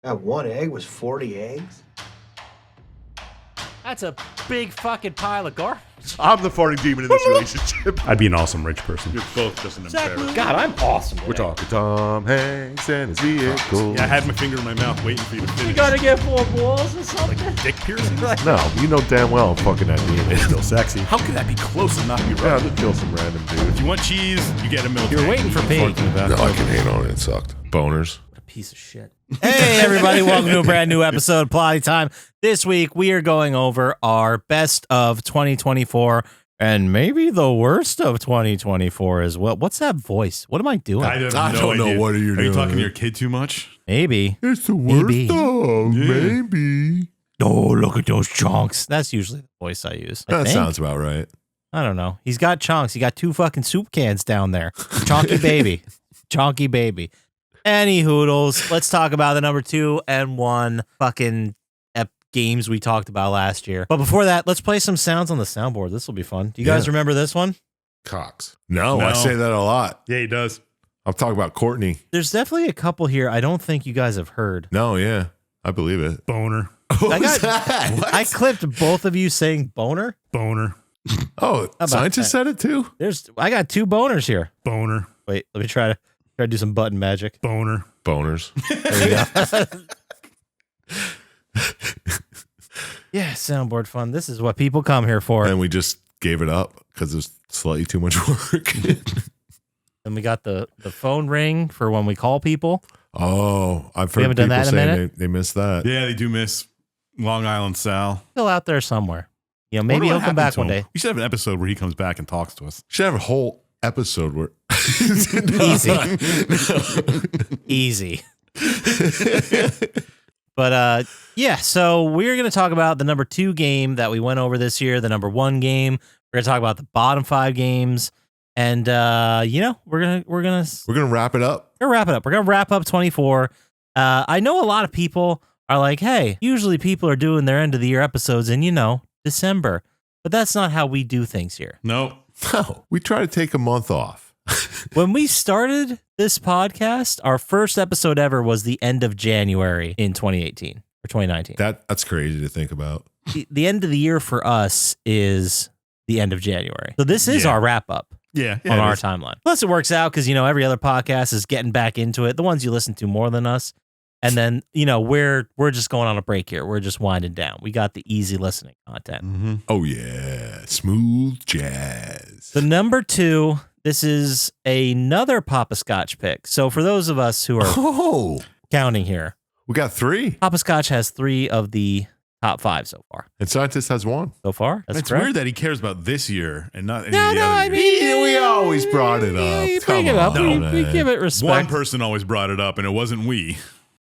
That one egg was 40 eggs? That's a big fucking pile of garbage. I'm the farting demon in this relationship. I'd be an awesome rich person. You're both just an embarrassment. God, I'm awesome. We're talking Tom Hanks and his vehicle. Yeah, I had my finger in my mouth waiting for you to finish. You gotta get 4 balls or something. Dick piercing? No, you know damn well I'm fucking that demon. It's still sexy. How could that be close and not be Yeah, right? just kill some random dude. If you want cheese, you get a milk. You're tank. waiting for pee. No, I can hate on it. It sucked. Boners. What a piece of shit. Hey, everybody. Welcome to a brand new episode of Plotty Time. This week, we are going over our best of 2024 and maybe the worst of 2024 as well. What's that voice? What am I doing? I have I no don't know idea. what are you Are doing. you talking to your kid too much? Maybe. It's the worst Maybe. of, Yeah. maybe. Oh, look at those chunks. That's usually the voice I use. I That think. sounds about right. I don't know. He's got chunks. He got 2 fucking soup cans down there. Chonky baby. Chonky baby. Any hoodles. Let's talk about the number 2 and 1 fucking games we talked about last year. But before that, let's play some sounds on the soundboard. This will be fun. Do you guys remember this one? Cox. No, No. I say that a lot. Yeah, he does. I'm talking about Courtney. There's definitely a couple here I don't think you guys have heard. No, yeah. I believe it. Boner. What was that? I clipped both of you saying boner. Boner. Oh, about Syintist that? said it too? I got 2 boners here. Boner. Wait, let me try to do some button magic. Boner. Boners. There you go. Yeah, soundboard fun. This is what people come here for. And we just gave it up because it was slightly too much work. And we got the phone ring for when we call people. Oh, I've We heard haven't done people that in a saying minute? they missed that. Yeah, they do miss Long Island Sal. Still out there somewhere. You know, maybe Wonder he'll what come happened back to one him. day. We should have an episode where he comes back and talks to us. Should have a whole episode where Easy. But yeah, so we're going to talk about the number 2 game that we went over this year, the number 1 game. We're going to talk about the bottom 5 games. And you know, we're gonna wrap it up. wrap it up. We're gonna wrap up 24. I know a lot of people are like, hey, usually people are doing their end of the year episodes in, you know, December. But that's not how we do things here. No. No, we try to take a month off. When we started this podcast, our first episode ever was the end of January in 2018 or 2019. That's crazy to think about. The end of the year for us is the end of January. So this is Yeah. our wrap up. Yeah. On it our is. timeline. Plus, it works out because, you know, every other podcast is getting back into it. The ones you listen to more than us. And then, you know, we're just going on a break here. We're just winding down. We got the easy listening content. Mm-hmm. Oh yeah, smooth jazz. The number 2, this is another Poppascotch pick. So for those of us who are Oh, counting here, we got 3, Poppascotch has 3 of the top 5 so far. and Syintist has 1. So far, that's It's correct. weird that he cares about this year and not any No, of the no, other I years. mean, We always brought it up. We Come bring it up. on, We man. give it respect. One person always brought it up, and it wasn't we.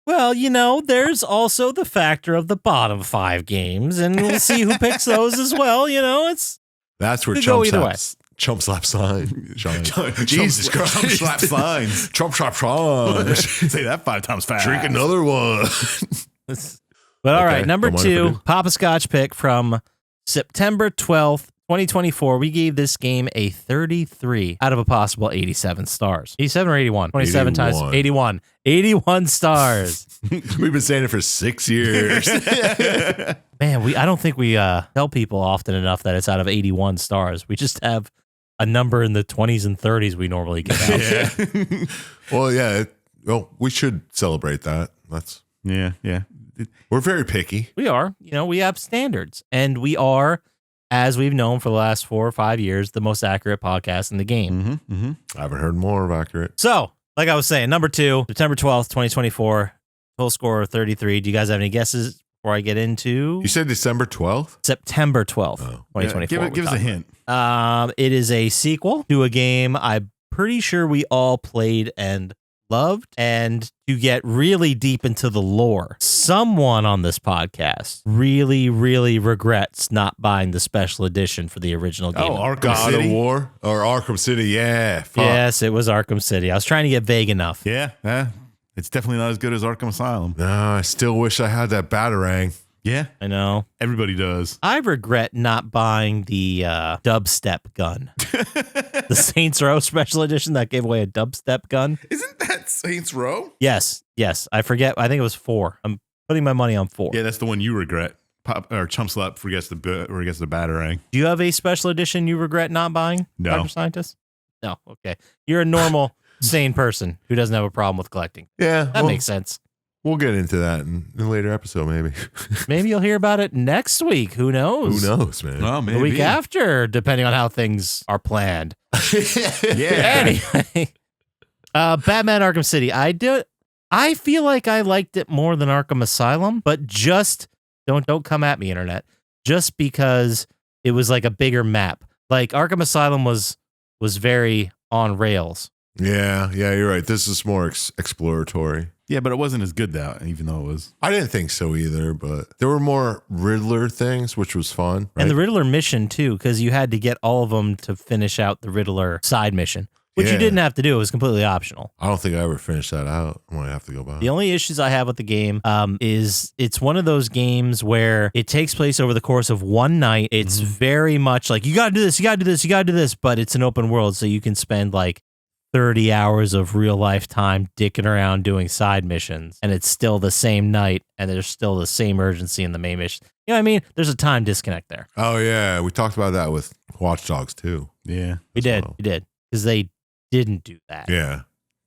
Well, you know, there's also the factor of the bottom 5 games, and we'll see who picks those as well. You know, That's where Could go Chump either Slap, Chump Slap sign. Jesus Christ. Chump slap signs. Chump Slap sign. Say that 5 times fast. Drink another one. But all Okay, right, number don't mind if I 2, do. Poppascotch pick from September 12th, 2024. We gave this game a 33 out of a possible 87 stars. 87 or 81? 27 times 81. 81. 81 stars. We've been saying it for 6 years. Man, I don't think we tell people often enough that it's out of 81 stars. We just have a number in the 20s and 30s we normally give out. Yeah. Well, yeah. We should celebrate that. Yeah. We're very picky. We are. You know, we have standards. And we are, as we've known for the last 4 or 5 years, the most accurate podcast in the game. Mm-hmm. I haven't heard more of accurate. So, like I was saying, number 2, September 12th, 2024, total score of 33. Do you guys have any guesses before I get into You said December 12th? September 12th, Oh. 2024? Give us a hint. It is a sequel to a game I'm pretty sure we all played and loved. And to get really deep into the lore, someone on this podcast really, really regrets not buying the special edition for the original game. Oh, Arkham God City. of War? Or Arkham City? Yeah. Fuck. Yes, it was Arkham City. I was trying to get vague enough. Yeah. It's definitely not as good as Arkham Asylum. No, I still wish I had that Batarang. Yeah. I know. Everybody does. I regret not buying the dubstep gun. The Saints Row special edition that gave away a dubstep gun. Isn't that Saints Row? Yes. I forget. I think it was 4. I'm putting my money on 4. Yeah, that's the one you regret. Chump Slap forgets the batarang. Do you have a special edition you regret not buying, No. Dr. Scientist? No. Okay. You're a normal, sane person who doesn't have a problem with collecting. Yeah, That makes sense. We'll get into that in a later episode, maybe. Maybe you'll hear about it next week. Who knows? Who knows, man? Oh, maybe. The week after, depending on how things are planned. Yeah. Anyway, Batman Arkham City. I feel like I liked it more than Arkham Asylum, but just don't come at me, internet. Just because it was like a bigger map. Like Arkham Asylum was very on rails. Yeah, you're right. This is more exploratory. Yeah, but it wasn't as good though, even though it was. I didn't think so either, but there were more Riddler things, which was fun. Right? And the Riddler mission too, because you had to get all of them to finish out the Riddler side mission, which you Yeah. didn't have to do. It was completely optional. I don't think I ever finished that out. I might have to go back. The only issues I have with the game is it's one of those games where it takes place over the course of one night. It's very much like, you got to do this, you got to do this, you got to do this, but it's an open world, so you can spend like 30 hours of real life time dicking around doing side missions, and it's still the same night, and there's still the same urgency in the main mission. You know what I mean? There's a time disconnect there. Oh, yeah. We talked about that with Watch Dogs, too. Yeah. We did, because they didn't do that. Yeah.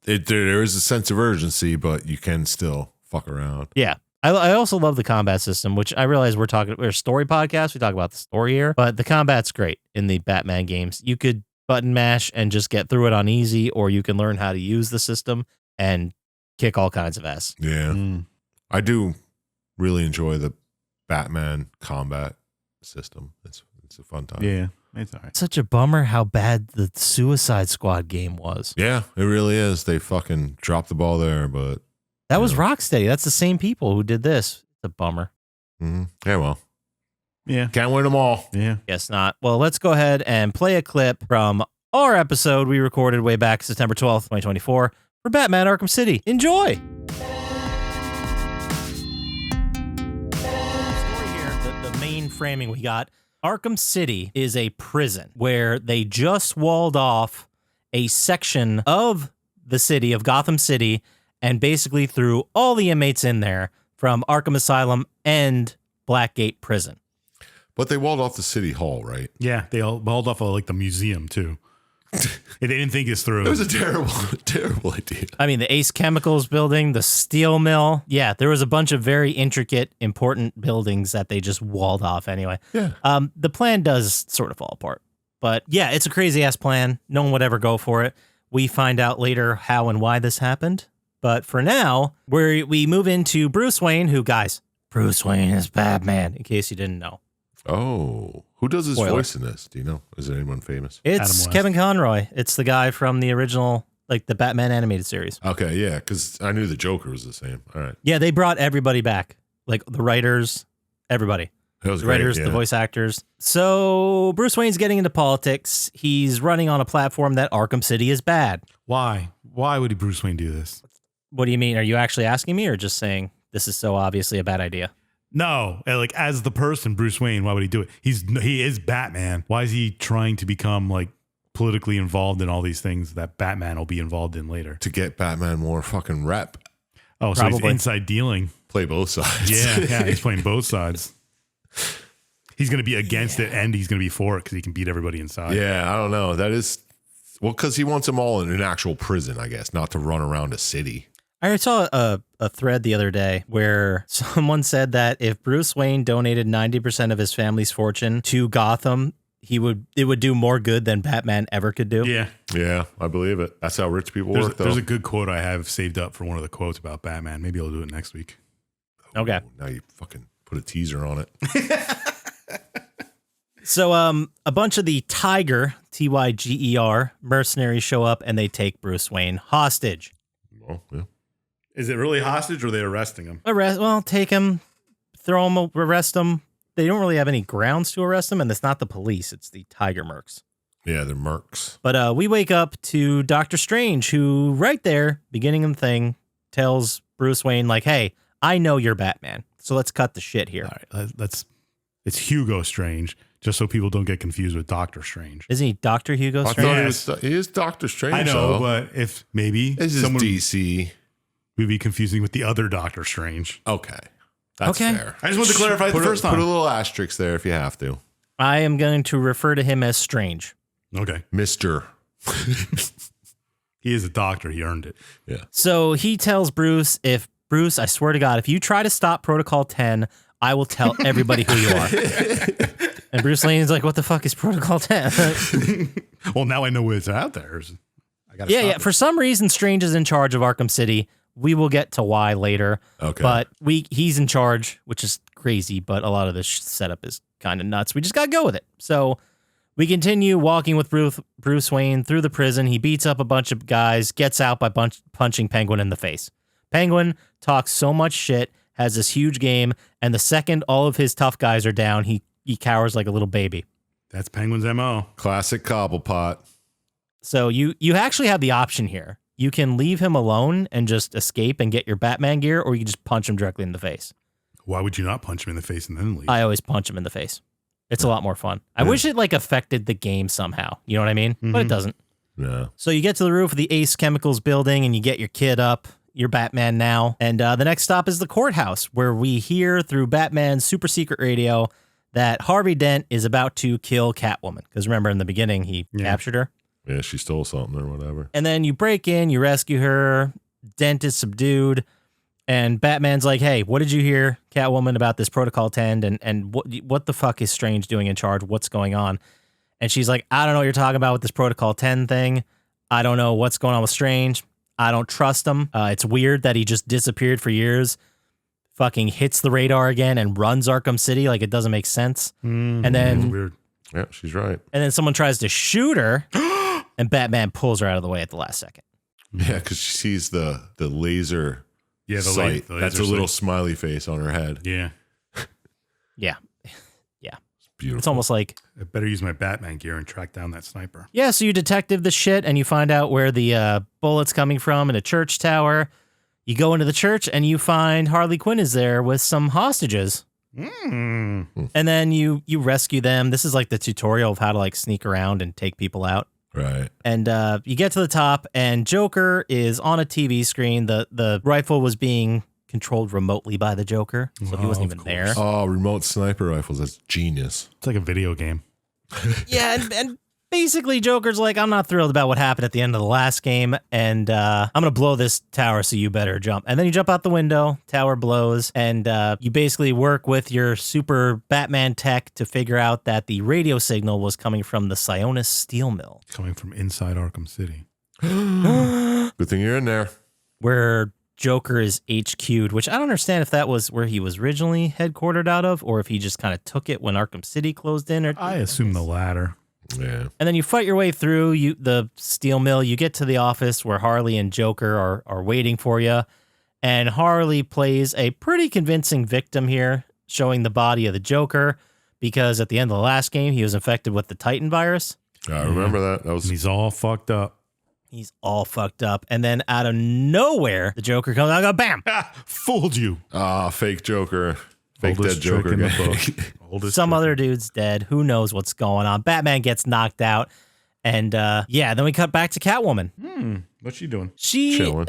There is a sense of urgency, but you can still fuck around. Yeah. I also love the combat system, which I realize we're a story podcast. We talk about the story here, but the combat's great in the Batman games. You could button mash and just get through it on easy, or you can learn how to use the system and kick all kinds of ass. Yeah. I do really enjoy the Batman combat system. It's a fun time. Yeah. It's all right. Such a bummer how bad the Suicide Squad game was. Yeah, it really is. They fucking dropped the ball there, but That was Rocksteady. That's the same people who did this. It's a bummer. yeah, well, Yeah. can't win them all. Yeah. Guess not. Well, let's go ahead and play a clip from our episode we recorded way back September 12th, 2024 for Batman Arkham City. Enjoy! Story here, the main framing we got. Arkham City is a prison where they just walled off a section of the city, of Gotham City, and basically threw all the inmates in there from Arkham Asylum and Blackgate Prison. But they walled off the city hall, right? Yeah. They all hauled off like the museum too. They didn't think this through. It was a terrible idea. I mean, the Ace Chemicals building, the steel mill. Yeah, there was a bunch of very intricate, important buildings that they just walled off anyway. Yeah. The plan does sort of fall apart. But yeah, it's a crazy-ass plan. No one would ever go for it. We find out later how and why this happened. But for now, we move into Bruce Wayne, who, guys, Bruce Wayne is Batman, in case you didn't know. Oh, who does his Spoiler. voice in this? Do you know? Is there anyone famous? It's Adam West. Kevin Conroy. It's the guy from the original, like the Batman animated series. Okay, yeah, because I knew the Joker was the same. All right. Yeah, they brought everybody back, like the writers, everybody. That was The great, writers, yeah. the voice actors. So Bruce Wayne's getting into politics. He's running on a platform that Arkham City is bad. Why? Why would Bruce Wayne do this? What do you mean? Are you actually asking me or just saying this is so obviously a bad idea? No, like as the person, Bruce Wayne, why would he do it? He is Batman. Why is he trying to become like politically involved in all these things that Batman will be involved in later? To get Batman more fucking rep. Oh, so he's Probably. inside dealing. Play both sides. Yeah, he's playing both sides. He's going to be against it and he's going to be for it because he can beat everybody inside. Yeah, I don't know. That is, well, because he wants them all in an actual prison, I guess, not to run around a city. I saw a thread the other day where someone said that if Bruce Wayne donated 90% of his family's fortune to Gotham, it would do more good than Batman ever could do. Yeah. Yeah, I believe it. That's how rich people work, though. There's a good quote I have saved up for one of the quotes about Batman. Maybe I'll do it next week. Okay. Now you fucking put a teaser on it. So a bunch of the Tiger, Tyger, mercenaries show up and they take Bruce Wayne hostage. Well, yeah. Is it really hostage or are they arresting him? Take him, throw him, arrest him. They don't really have any grounds to arrest him, and it's not the police, it's the Tiger Mercs. Yeah, they're mercs. But we wake up to Doctor Strange, who right there, beginning of the thing, tells Bruce Wayne, like, hey, I know you're Batman, so let's cut the shit here. All right, it's Hugo Strange. Just so people don't get confused with Doctor Strange. Isn't he Dr. Hugo I Strange? thought he is Doctor Strange. I know, though. but if maybe This is someone DC. would be confusing with the other Doctor Strange. Okay. That's Okay. fair. I just wanted to clarify it the first Put time. a little asterisk there if you have to. I am going to refer to him as Strange. Okay. Mr. He is a doctor. He earned it. Yeah. So he tells Bruce, Bruce, I swear to God, if you try to stop Protocol 10, I will tell everybody who you are. And Bruce Wayne's like, what the fuck is Protocol 10? Well, now I know it's out there. I gotta Yeah, stop yeah. it. For some reason, Strange is in charge of Arkham City. We will get to why later. Okay. But he's in charge, which is crazy, but a lot of this setup is kind of nuts. We just got to go with it. So we continue walking with Bruce Wayne through the prison. He beats up a bunch of guys, gets out by punching Penguin in the face. Penguin talks so much shit, has this huge game, and the second all of his tough guys are down, he cowers like a little baby. That's Penguin's MO. Classic Cobblepot. So you actually have the option here. You can leave him alone and just escape and get your Batman gear, or you can just punch him directly in the face. Why would you not punch him in the face and then leave? I always punch him in the face. It's a lot more fun. I wish it affected the game somehow. You know what I mean? But it doesn't. Yeah. So you get to the roof of the Ace Chemicals building and you get your kid up. You're Batman now. And the next stop is the courthouse, where we hear through Batman's super secret radio that Harvey Dent is about to kill Catwoman. Because remember, in the beginning, he captured her. Yeah, she stole something or whatever. And then you break in, you rescue her. Dent is subdued. And Batman's like, hey, what did you hear, Catwoman, about this Protocol 10? And what the fuck is Strange doing in charge? What's going on? And she's like, I don't know what you're talking about with this Protocol 10 thing. I don't know what's going on with Strange. I don't trust him. It's weird that he just disappeared for years, fucking hits the radar again and runs Arkham City. Like, it doesn't make sense. And That's then weird. Yeah, she's right. someone tries to shoot her and Batman pulls her out of the way at the last second. Yeah, because she sees the laser Yeah, sight. the That's a laser little sight. smiley face on her head. Yeah. Yeah. It's beautiful. It's almost like, I better use my Batman gear and track down that sniper. yeah, so you detective the shit and you find out where the bullet's coming from in a church tower. You go into the church and you find Harley Quinn is there with some hostages. Mm. And then you rescue them. This is like the tutorial of how to sneak around and take people out. Right. And you get to the top and Joker is on a TV screen. The rifle was being controlled remotely by the Joker, so he wasn't of even there. Oh, remote sniper rifles. That's genius. It's like a video game. Yeah, and basically Joker's like, I'm not thrilled about what happened at the end of the last game, and I'm going to blow this tower, so you better jump. And then you jump out the window, tower blows, and you basically work with your super Batman tech to figure out that the radio signal was coming from the Syintist steel mill, Coming from inside Arkham City. Good thing you're in there. where Joker is HQ'd, which I don't understand if that was where he was originally headquartered out of, or if he just kind of took it when Arkham City closed in. Or I assume the latter. Yeah. And then you fight your way through the steel mill. You get to the office where Harley and Joker are waiting for you. And Harley plays a pretty convincing victim here, showing the body of the Joker, because at the end of the last game, he was infected with the Titan virus. I remember that. That was And he's all fucked up. He's all fucked up. And then out of nowhere, the Joker comes out and go, bam! Fooled you. fake Joker. Fake Oldest dead Joker trick in the gang. book. Oldest Some trick. other dude's dead. Who knows what's going on? Batman gets knocked out. And then we cut back to Catwoman. What's she doing? She Chilling.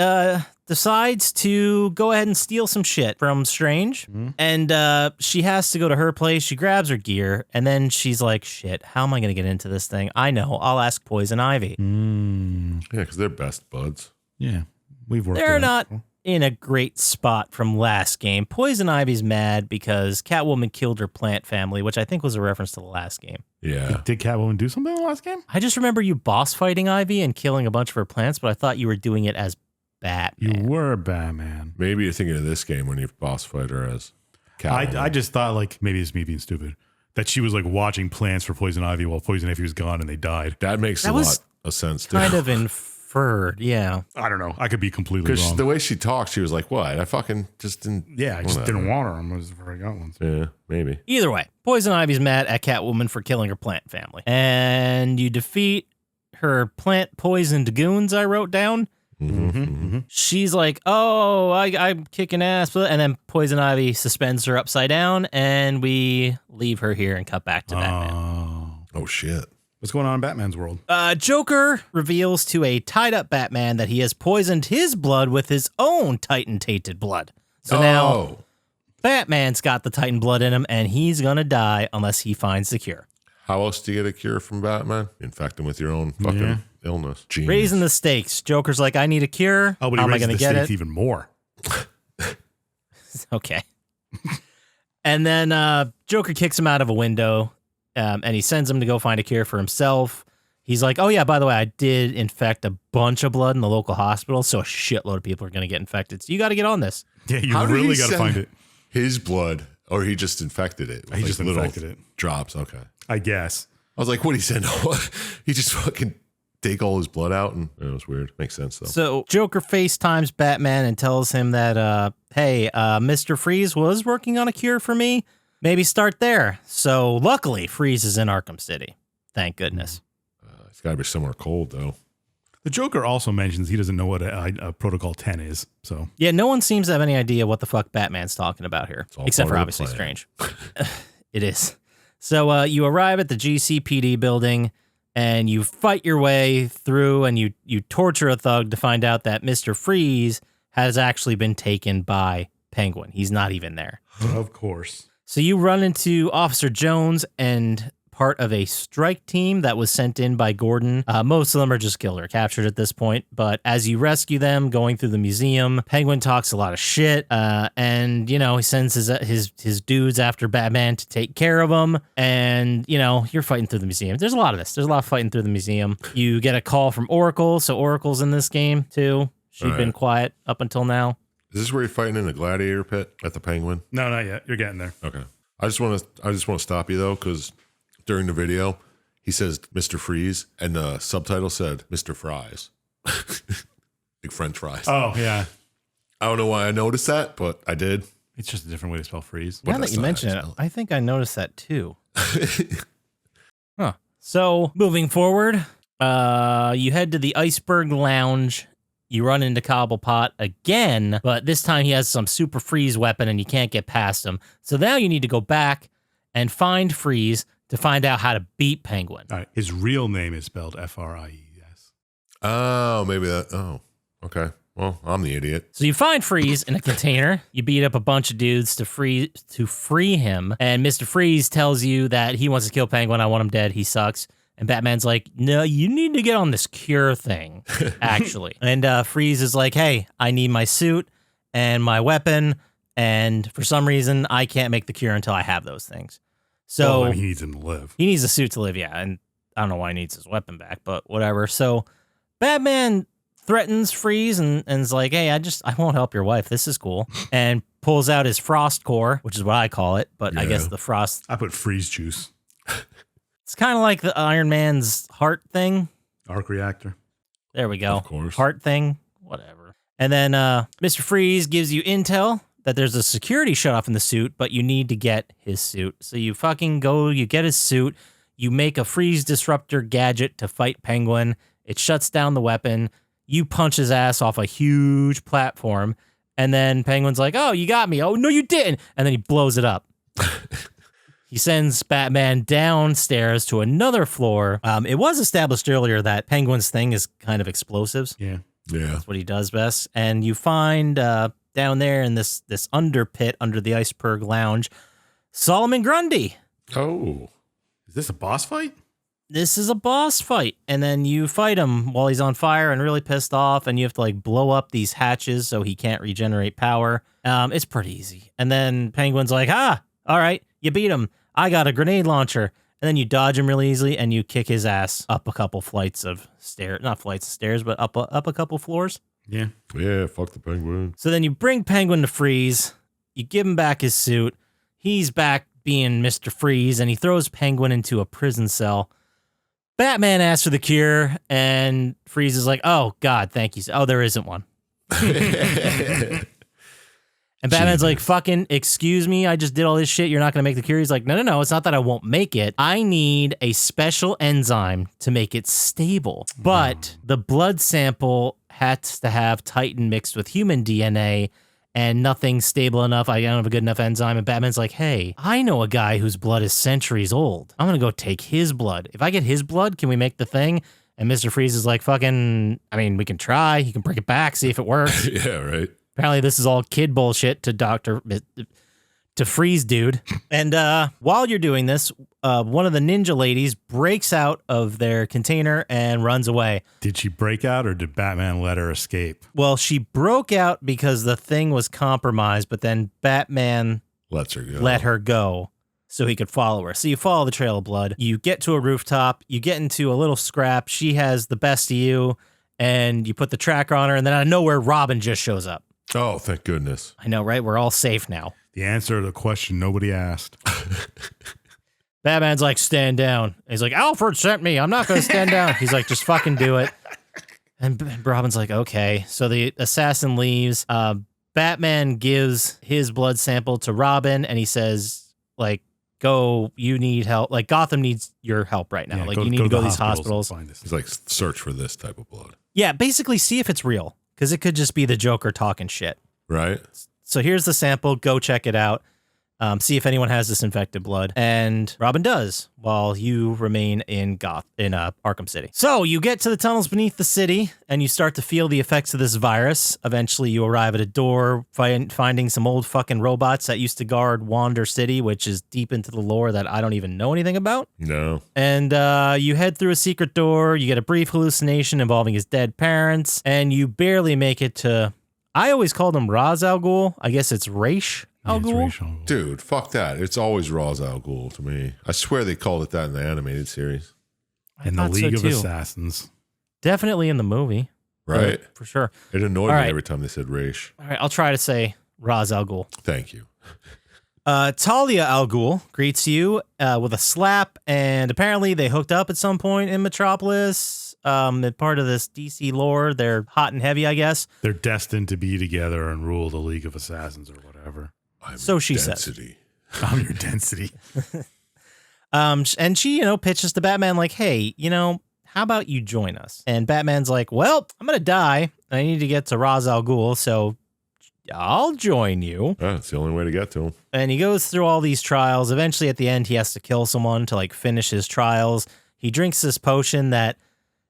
decides to go ahead and steal some shit from Strange. And she has to go to her place. She grabs her gear. And then she's like, shit, how am I going to get into this thing? I know. I'll ask Poison Ivy. Yeah, because they're best buds. Yeah. We've worked They're it out. not in a great spot from last game. Poison Ivy's mad because Catwoman killed her plant family, which I think was a reference to the last game. Yeah. Did Catwoman do something in the last game? I just remember you boss fighting Ivy and killing a bunch of her plants, but I thought you were doing it as Batman. You were Batman. Maybe you're thinking of this game when you boss fight her as Catwoman. I just thought, maybe it's me being stupid, that she was watching plants for Poison Ivy while Poison Ivy was gone and they died. That makes That a was lot of sense, too. Kind of inferred, yeah. I don't know. I could be completely Because wrong. the way she talked, she was like, what? I fucking just didn't. Yeah, I just whatever. didn't want her. I was I got one. Yeah, maybe. Either way, Poison Ivy's mad at Catwoman for killing her plant family. And you defeat her plant poisoned goons, I wrote down. She's like, oh, I'm kicking ass. And then Poison Ivy suspends her upside down, and we leave her here and cut back to Batman. Oh, shit. What's going on in Batman's world? Joker reveals to a tied-up Batman that he has poisoned his blood with his own Titan-tainted blood. So now Batman's got the Titan blood in him, and he's going to die unless he finds the cure. How else do you get a cure from Batman? Infect him with your own fucking illness. Genius. Raising the stakes. Joker's like, I need a cure. Oh, but How he am I raises going the to get stakes it? even more. Okay. And then Joker kicks him out of a window, and he sends him to go find a cure for himself. He's like, oh, yeah, by the way, I did infect a bunch of blood in the local hospital, so a shitload of people are going to get infected. So you got to get on this. Yeah, you How did really he got to send find it. His blood, or he just infected it? With He just little infected it. Drops, okay. I guess. I was like, what, he said? He just fucking take all his blood out, and it was weird. Makes sense, though. So Joker FaceTimes Batman and tells him that, hey, Mr. Freeze was working on a cure for me. Maybe start there. So luckily, Freeze is in Arkham City. Thank goodness. It's got to be somewhere cold, though. The Joker also mentions he doesn't know what a Protocol 10 is. So Yeah, no one seems to have any idea what the fuck Batman's talking about here, all except for part of the obviously plan. Strange. It is. So you arrive at the GCPD building, and you fight your way through, and you torture a thug to find out that Mr. Freeze has actually been taken by Penguin. He's not even there. of course. So you run into Officer Jones and part of a strike team that was sent in by Gordon. Most of them are just killed or captured at this point. But as you rescue them, going through the museum, Penguin talks a lot of shit. And, you know, he sends his dudes after Batman to take care of him. And, you know, you're fighting through the museum. There's a lot of this. There's a lot of fighting through the museum. You get a call from Oracle. So Oracle's in this game, too. She'd been quiet up until now. Is this where you're fighting in a gladiator pit at the Penguin? No, not yet. You're getting there. Okay. I just want to stop you, though, because during the video, he says Mr. Freeze, and the subtitle said Mr. Fries. Like French fries. Oh, yeah. I don't know why I noticed that, but I did. It's just a different way to spell freeze. Now that that's you not mention how it, you spell I think I noticed that too. Huh. So moving forward, you head to the Iceberg Lounge. You run into Cobblepot again, but this time he has some super freeze weapon and you can't get past him. So now you need to go back and find Freeze to find out how to beat Penguin. All right. His real name is spelled F-R-I-E-S. Oh, maybe that. Oh, okay. Well, I'm the idiot. So you find Freeze in a container. You beat up a bunch of dudes to free him. And Mr. Freeze tells you that he wants to kill Penguin. I want him dead. He sucks. And Batman's like, no, you need to get on this cure thing, actually. And Freeze is like, hey, I need my suit and my weapon. And for some reason, I can't make the cure until I have those things. So Well, he needs him to live. he needs a suit to live, yeah. And I don't know why he needs his weapon back, but whatever. So Batman threatens Freeze and is like, hey, I won't help your wife. This is cool. And pulls out his frost core, which is what I call it. But I guess Yeah. the frost, I put freeze juice. it's kind of like the Iron Man's heart thing. Arc reactor. There we go. Of course. Heart thing, whatever. And then Mr. Freeze gives you intel that there's a security shut off in the suit, but you need to get his suit. So you fucking go, you get his suit, you make a freeze disruptor gadget to fight Penguin. It shuts down the weapon. You punch his ass off a huge platform. And then Penguin's like, oh, you got me. Oh, no, you didn't. And then he blows it up. He sends Batman downstairs to another floor. It was established earlier that Penguin's thing is kind of explosives. Yeah. Yeah. That's what he does best. And you find down there in this under pit under the Iceberg Lounge, Solomon Grundy. Oh. Is this a boss fight? This is a boss fight. And then you fight him while he's on fire and really pissed off. And you have to like blow up these hatches so he can't regenerate power. It's pretty easy. And then Penguin's like, all right, you beat him. I got a grenade launcher. And then you dodge him really easily and you kick his ass up a couple flights of stairs. Not flights of stairs, but up a couple floors. Yeah. Yeah, fuck the Penguin. So then you bring Penguin to Freeze. You give him back his suit. He's back being Mr. Freeze, and he throws Penguin into a prison cell. Batman asks for the cure, and Freeze is like, oh, God, thank you. Oh, there isn't one. And Batman's like, fucking, excuse me, I just did all this shit. You're not going to make the cure? He's like, no, it's not that I won't make it. I need a special enzyme to make it stable. But the blood sample has to have Titan mixed with human DNA and nothing's stable enough. I don't have a good enough enzyme. And Batman's like, hey, I know a guy whose blood is centuries old. I'm going to go take his blood. If I get his blood, can we make the thing? And Mr. Freeze is like, fucking, I mean, we can try. You can bring it back, see if it works. Yeah, right. Apparently this is all kid bullshit to Freeze dude. And while you're doing this, one of the ninja ladies breaks out of their container and runs away. Did she break out or did Batman let her escape? Well, she broke out because the thing was compromised, but then Batman Let her go. so he could follow her. So you follow the trail of blood. You get to a rooftop. You get into a little scrap. She has the best of you, and you put the tracker on her, and then out of nowhere, Robin just shows up. Oh, thank goodness. I know, right? We're all safe now. The answer to the question nobody asked. Batman's like, stand down. He's like, Alfred sent me. I'm not going to stand down. He's like, just fucking do it. And Robin's like, okay. So the assassin leaves. Batman gives his blood sample to Robin, and he says, like, go, you need help. Like, Gotham needs your help right now. Yeah, like, you need to go to these hospitals. and find this. He's like, search for this type of blood. Yeah, basically see if it's real, because it could just be the Joker talking shit. Right? So here's the sample. Go check it out. See if anyone has this infected blood. And Robin does, while you remain in Arkham City. So you get to the tunnels beneath the city, and you start to feel the effects of this virus. Eventually, you arrive at a door, finding some old fucking robots that used to guard Wander City, which is deep into the lore that I don't even know anything about. No. And you head through a secret door. You get a brief hallucination involving his dead parents, and you barely make it to... I always called him Ra's al Ghul. I guess it's Raish al Ghul. Dude, fuck that. It's always Ra's al Ghul to me. I swear they called it that in the animated series. In the thought so, League of too. Assassins. Definitely in the movie. Right? For sure. It annoyed All me right. every time they said Raish. All right, I'll try to say Ra's al Ghul. Thank you. Talia al Ghul greets you with a slap, and apparently they hooked up at some point in Metropolis. Part of this DC lore, they're hot and heavy, I guess. They're destined to be together and rule the League of Assassins or whatever. I'm So she density. I'm your density. And she, pitches to Batman like, hey, how about you join us? And Batman's like, well, I'm going to die. I need to get to Ra's al Ghul, so I'll join you. That's the only way to get to him. And he goes through all these trials. Eventually, at the end, he has to kill someone to, finish his trials. He drinks this potion that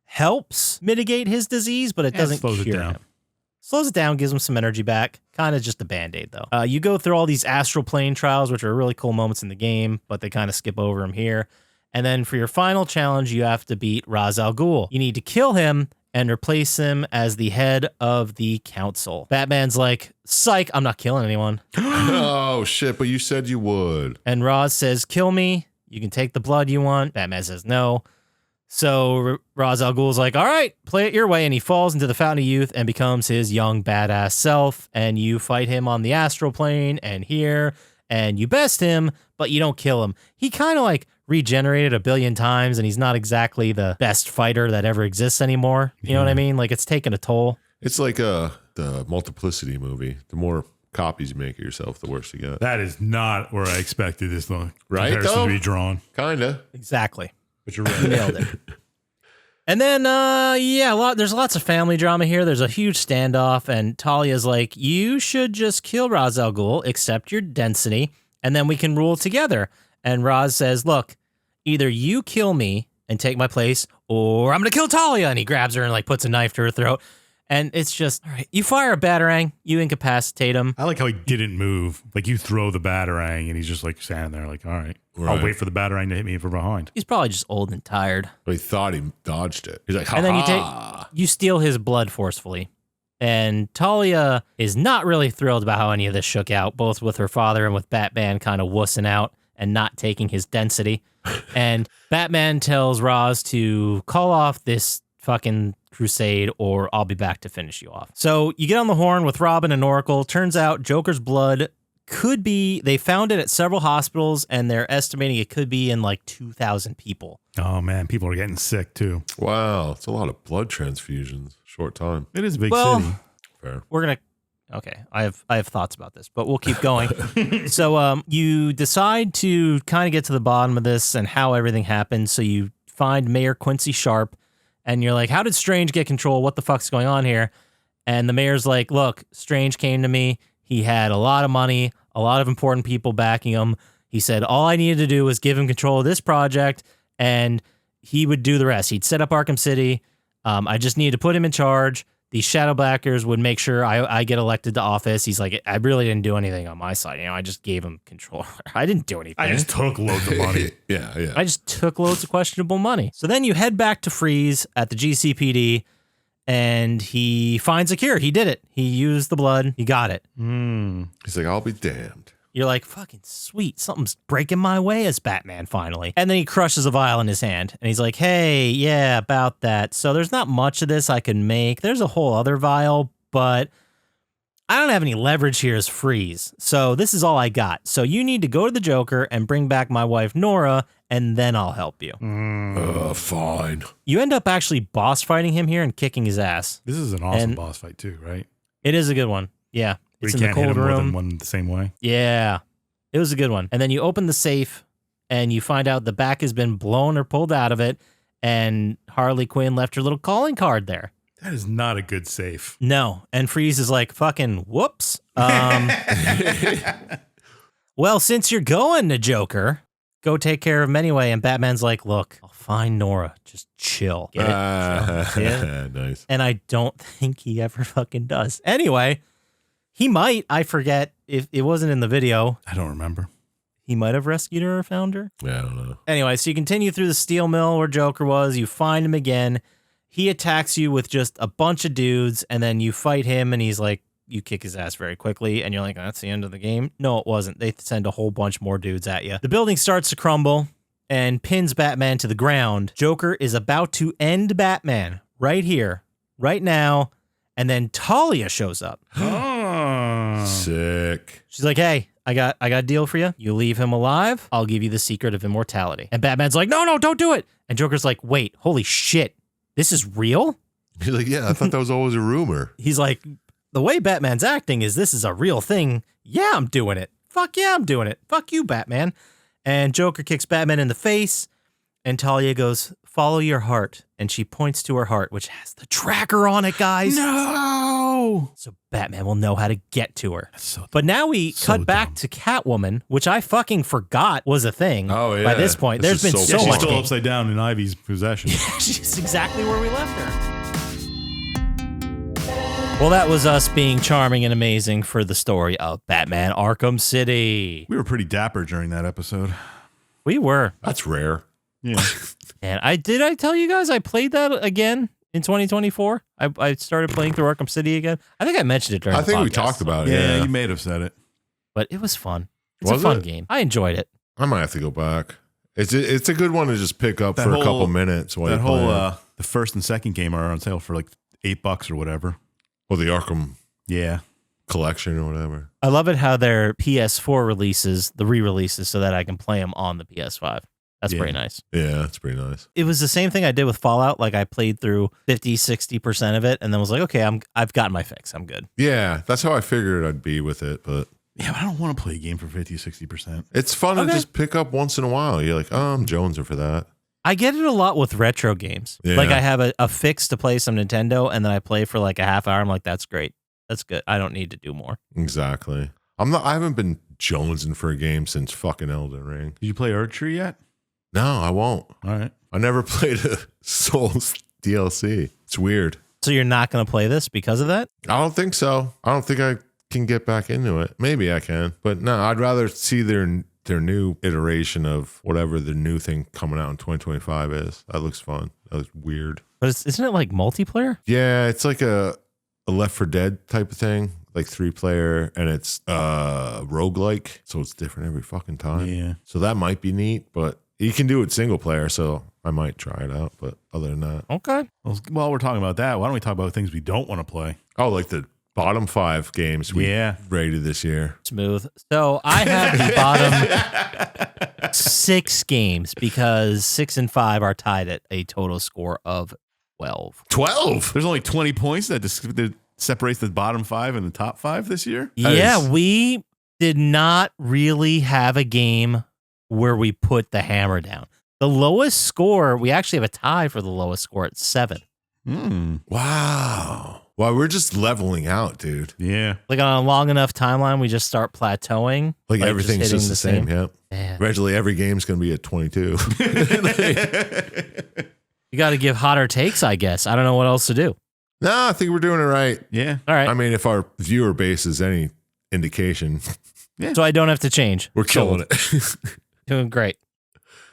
helps mitigate his disease, but it doesn't slows cure it down. him. Slows it down, gives him some energy back. Kind of just a Band-Aid, though. You go through all these astral plane trials, which are really cool moments in the game, but they kind of skip over him here. And then for your final challenge, you have to beat Ra's al Ghul. You need to kill him and replace him as the head of the council. Batman's like, psych, I'm not killing anyone. Oh, shit, but you said you would. And Ra's says, kill me. You can take the blood you want. Batman says no. So Ra's al Ghul's like, all right, play it your way. And he falls into the Fountain of Youth and becomes his young badass self. And you fight him on the astral plane and here, and you best him, but you don't kill him. He kind of regenerated 1 billion times, and he's not exactly the best fighter that ever exists anymore. You know what I mean? It's taken a toll. It's like the Multiplicity movie. The more copies you make of yourself, the worse you get. That is not where I expected this Right, comparison though? to be drawn. Kinda. Exactly. But you're You right. nailed it. And then, there's lots of family drama here. There's a huge standoff, and Talia's like, you should just kill Ra's al Ghul, accept your density, and then we can rule together. And Ra's says, look, either you kill me and take my place, or I'm going to kill Talia. And he grabs her and puts a knife to her throat. And it's just, all right, you fire a batarang, you incapacitate him. I like how he didn't move. You throw the batarang and he's just standing there all right. Right. I'll wait for the batarang to hit me from behind. He's probably just old and tired. But he thought he dodged it. He's like, ha And then ha. you steal his blood forcefully. And Talia is not really thrilled about how any of this shook out, both with her father and with Batman kind of wussing out and not taking his density. And Batman tells Ra's to call off this fucking crusade or I'll be back to finish you off. So you get on the horn with Robin and Oracle. Turns out Joker's blood could be, they found it at several hospitals and they're estimating it could be in 2,000 people. Oh, man. People are getting sick, too. Wow, it's a lot of blood transfusions. Short time. It is a big Well, city. Fair. We're going to, okay, I have thoughts about this, but we'll keep going. So you decide to kind of get to the bottom of this and how everything happened. So you find Mayor Quincy Sharp And you're like, how did Strange get control? What the fuck's going on here? And the mayor's like, look, Strange came to me. He had a lot of money, a lot of important people backing him. He said all I needed to do was give him control of this project, and he would do the rest. He'd set up Arkham City. I just needed to put him in charge. These shadow backers would make sure I get elected to office. He's like, I really didn't do anything on my side. I just gave him control. I didn't do anything. I just took loads of money. Yeah. I just took loads of questionable money. So then you head back to Freeze at the GCPD, and he finds a cure. He did it. He used the blood. He got it. He's like, I'll be damned. You're like, fucking sweet. Something's breaking my way as Batman finally. And then he crushes a vial in his hand. And he's like, hey, yeah, about that. So there's not much of this I can make. There's a whole other vial, but I don't have any leverage here as Freeze. So this is all I got. So you need to go to the Joker and bring back my wife, Nora, and then I'll help you. Fine. You end up actually boss fighting him here and kicking his ass. This is an awesome And- boss fight too, right? It is a good one. Yeah. We It's in the can't hit cold him more than room. one the same way. Yeah, it was a good one. And then you open the safe and you find out the back has been blown or pulled out of it, and Harley Quinn left her little calling card there. That is not a good safe. No. And Freeze is like, fucking whoops. Well, since you're going to Joker, go take care of him anyway. And Batman's like, look, I'll find Nora. Just chill. Get it? Chill. Yeah. Nice. And I don't think he ever fucking does. Anyway, he might. I forget if it wasn't in the video. I don't remember. He might have rescued her or found her. Yeah, I don't know. Anyway, so you continue through the steel mill where Joker was. You find him again. He attacks you with just a bunch of dudes, and then you fight him, and he's like, you kick his ass very quickly, and you're like, that's the end of the game. No, it wasn't. They send a whole bunch more dudes at you. The building starts to crumble and pins Batman to the ground. Joker is about to end Batman right here, right now, and then Talia shows up. Sick. She's like, hey, I got a deal for you. You leave him alive, I'll give you the secret of immortality. And Batman's like, no, don't do it. And Joker's like, wait, holy shit, this is real? He's like, yeah, I thought that was always a rumor. He's like, the way Batman's acting is this is a real thing. Yeah, I'm doing it. Fuck yeah, I'm doing it. Fuck you, Batman. And Joker kicks Batman in the face, and Talia goes, follow your heart. And she points to her heart, which has the tracker on it, guys. No. So Batman will know how to get to her. So But now we So cut back dumb. to Catwoman, which I fucking forgot was a thing. Oh, yeah. By this point, This there's is been so so she's much. still game. upside down in Ivy's possession. She's exactly where we left her. Well, that was us being charming and amazing for the story of Batman Arkham City. We were pretty dapper during that episode. We were. That's rare. Yeah. And I tell you guys I played that again in 2024? I started playing through Arkham City again. I think I mentioned it during I the think we podcast. talked about it. Yeah, Yeah. you may have said it. But it was fun. It's Was a fun it? game. I enjoyed it. I might have to go back. It's a good one to just pick up That for a whole- couple minutes while That you're whole playing. the first and second game are on sale for like $8 or whatever. Well, the Arkham Yeah. collection or whatever. I love it how their PS4 releases, the re-releases, so that I can play them on the PS5. That's Yeah. pretty nice. Yeah, that's pretty nice. It was the same thing I did with Fallout. Like I played through 50-60% of it and then was like, okay, I've gotten my fix. I'm good. Yeah, that's how I figured I'd be with it. But Yeah, but I don't want to play a game for 50-60%. it's fun Okay. to just pick up once in a while. You're like, oh, I'm jonesing for that. I get it a lot with retro games. Yeah. Like I have a fix to play some Nintendo and then I play for like a half hour. I'm like, that's great. That's good. I don't need to do more. Exactly. I haven't been jonesing for a game since fucking Elden Ring. Did you play Archery yet? No, I won't. All right. I never played a Souls DLC. It's weird. So you're not going to play this because of that? I don't think so. I don't think I can get back into it. Maybe I can, but no, I'd rather see their new iteration of whatever the new thing coming out in 2025 is. That looks fun. That looks weird. But isn't it like multiplayer? Yeah, it's like a Left 4 Dead type of thing, like 3-player, and it's roguelike, so it's different every fucking time. Yeah. So that might be neat, but you can do it single player, so I might try it out. But other than that, Okay. Well, while we're talking about that, why don't we talk about things we don't want to play? oh, like the bottom 5 games we Yeah. rated this year. Smooth. So I have the bottom 6 games because 6 and 5 are tied at a total score of 12. 12. There's only 20 points that separates the bottom 5 and the top 5 this year. Yeah, is- we did not really have a game where we put the hammer down. The lowest score, we actually have a tie for the lowest score at 7. Wow. Well, we're just leveling out, dude. Yeah. Like on a long enough timeline, we just start plateauing. Like everything's hitting just the same. Yep. Man. Eventually, every game's going to be at 22. You got to give hotter takes, I guess. I don't know what else to do. No, I think we're doing it right. Yeah. All right. I mean, if our viewer base is any indication, So I don't have to change. we're killing it. Doing great.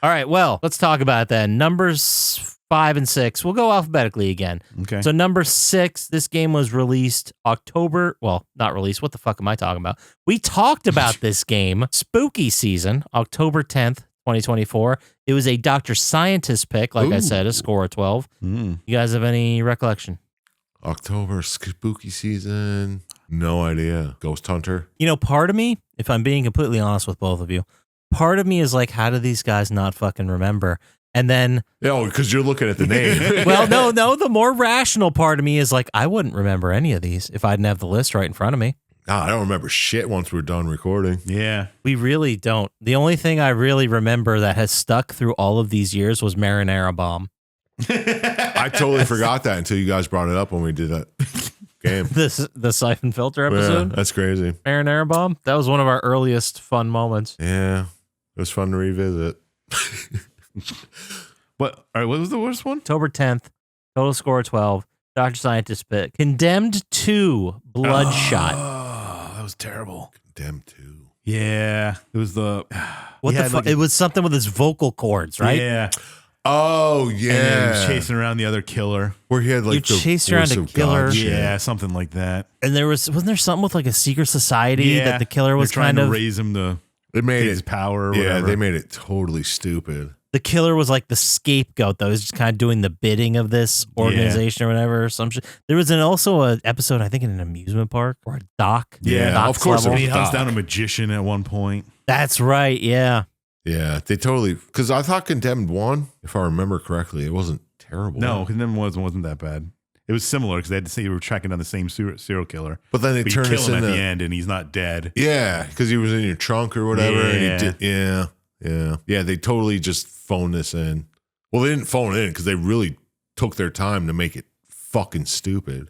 All right. Well, let's talk about it then. Numbers 5 and 6. We'll go alphabetically again. Okay. So number 6, this game was released October. Well, not released. What the fuck am I talking about? We talked about this game, spooky season, October 10th, 2024. It was a Dr. Syintist pick, like I said, a score of 12. You guys have any recollection? October, spooky season. No idea. Ghost Hunter. You know, part of me, if I'm being completely honest with both of you, part of me is like, how do these guys not fucking remember? And then, Oh, because you're looking at the name. well, no, the more rational part of me is like, I wouldn't remember any of these if I didn't have the list right in front of me. I don't remember shit once we're done recording. Yeah. We really don't. The only thing I really remember that has stuck through all of these years was Marinara Bomb. I totally forgot that until you guys brought it up when we did that game. The Siphon Filter Yeah, episode. that's crazy. Marinara Bomb. That was one of our earliest fun moments. Yeah, it was fun to revisit. What? All right. What was the worst one? October 10th, total score 12. Dr. Scientist pick. Condemned 2, Bloodshot. Oh, that was terrible. Condemned 2. Yeah. It was the. What he the had, fuck? like, It was something with his vocal cords, right? Yeah. Oh, And then he yeah. was chasing around the other killer. Where he had like You the chased around voice a of killer. God shit. Yeah, something like that. And wasn't there something with like a secret society that the killer was They're trying kind to of raise him to They get made his it. power or Yeah, whatever. they made it totally stupid. the killer was like the scapegoat though. He was just kind of doing the bidding of this organization or whatever. Or some shit. There was also an episode, I think, in an amusement park or a dock. Yeah, docks of course level. it he was hunts Doc. down a magician at one point. That's right. Yeah. Yeah, they totally. Because I thought Condemned 1, if I remember correctly, it wasn't terrible. No, Condemned wasn't that bad. It was similar because they had to say you were tracking down the same serial killer. But then they But you turned kill us him at into. the end and he's not dead. Yeah, because he was in your trunk or whatever. And Yeah. he did, yeah. They totally just phoned this in. Well, they didn't phone it in because they really took their time to make it fucking stupid.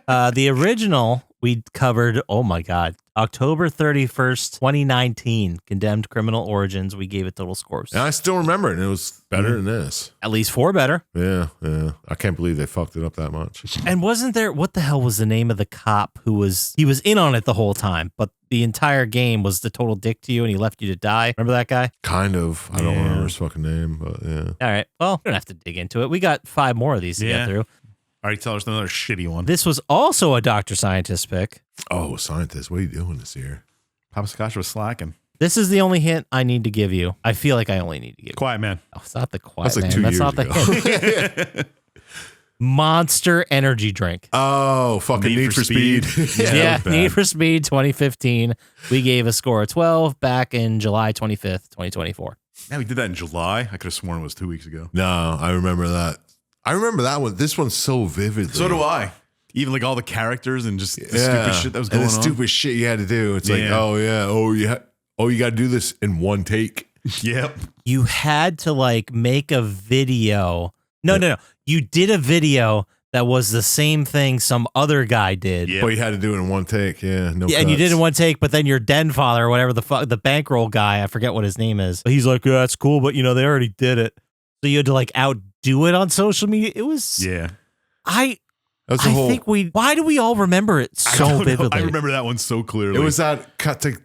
The original we covered, oh my God, October 31st, 2019, Condemned Criminal Origins. We gave it total scores. And I still remember it, and it was better than this. At least 4 better. Yeah. I can't believe they fucked it up that much. And wasn't there, what the hell was the name of the cop he was in on it the whole time, but the entire game was the total dick to you and he left you to die. Remember that guy? Kind of. I don't Yeah. remember his fucking name, but yeah. All right. Well, we don't have to dig into it. We got 5 more of these to get Yeah. through. All right, tell us another shitty one. This was also a Dr. Scientist pick. Oh, Scientist, what are you doing this year? Poppascotch was slacking. This is the only hint I need to give you. I feel like I only need to give you. Quiet man. Oh, it's not the quiet That's like man. 2 That's years not the ago. hint. Monster energy drink. Oh, fucking Need for Speed. Yeah, that was bad. Need for Speed 2015. We gave a score of 12 back in July 25th, 2024. Yeah, we did that in July. I could have sworn it was 2 weeks ago. No, I remember that. I remember that one. This one's so vividly. So do I. Even like all the characters and just the stupid shit that was going and the on. stupid shit you had to do. It's like, Yeah. oh, you got to do this in one take. Yep. You had to like make a video. No. You did a video that was the same thing some other guy did. Yep. But you had to do it in one take. Yeah, no. Yeah, and you did it cuts. in one take, but then your den father or whatever the bankroll guy, I forget what his name is. He's like, yeah, that's cool, but they already did it. So you had to like outdo it on social media. It was Yeah. That's the whole. think why do we all remember it I so don't know. vividly? I remember that one so clearly. It was that Kataka.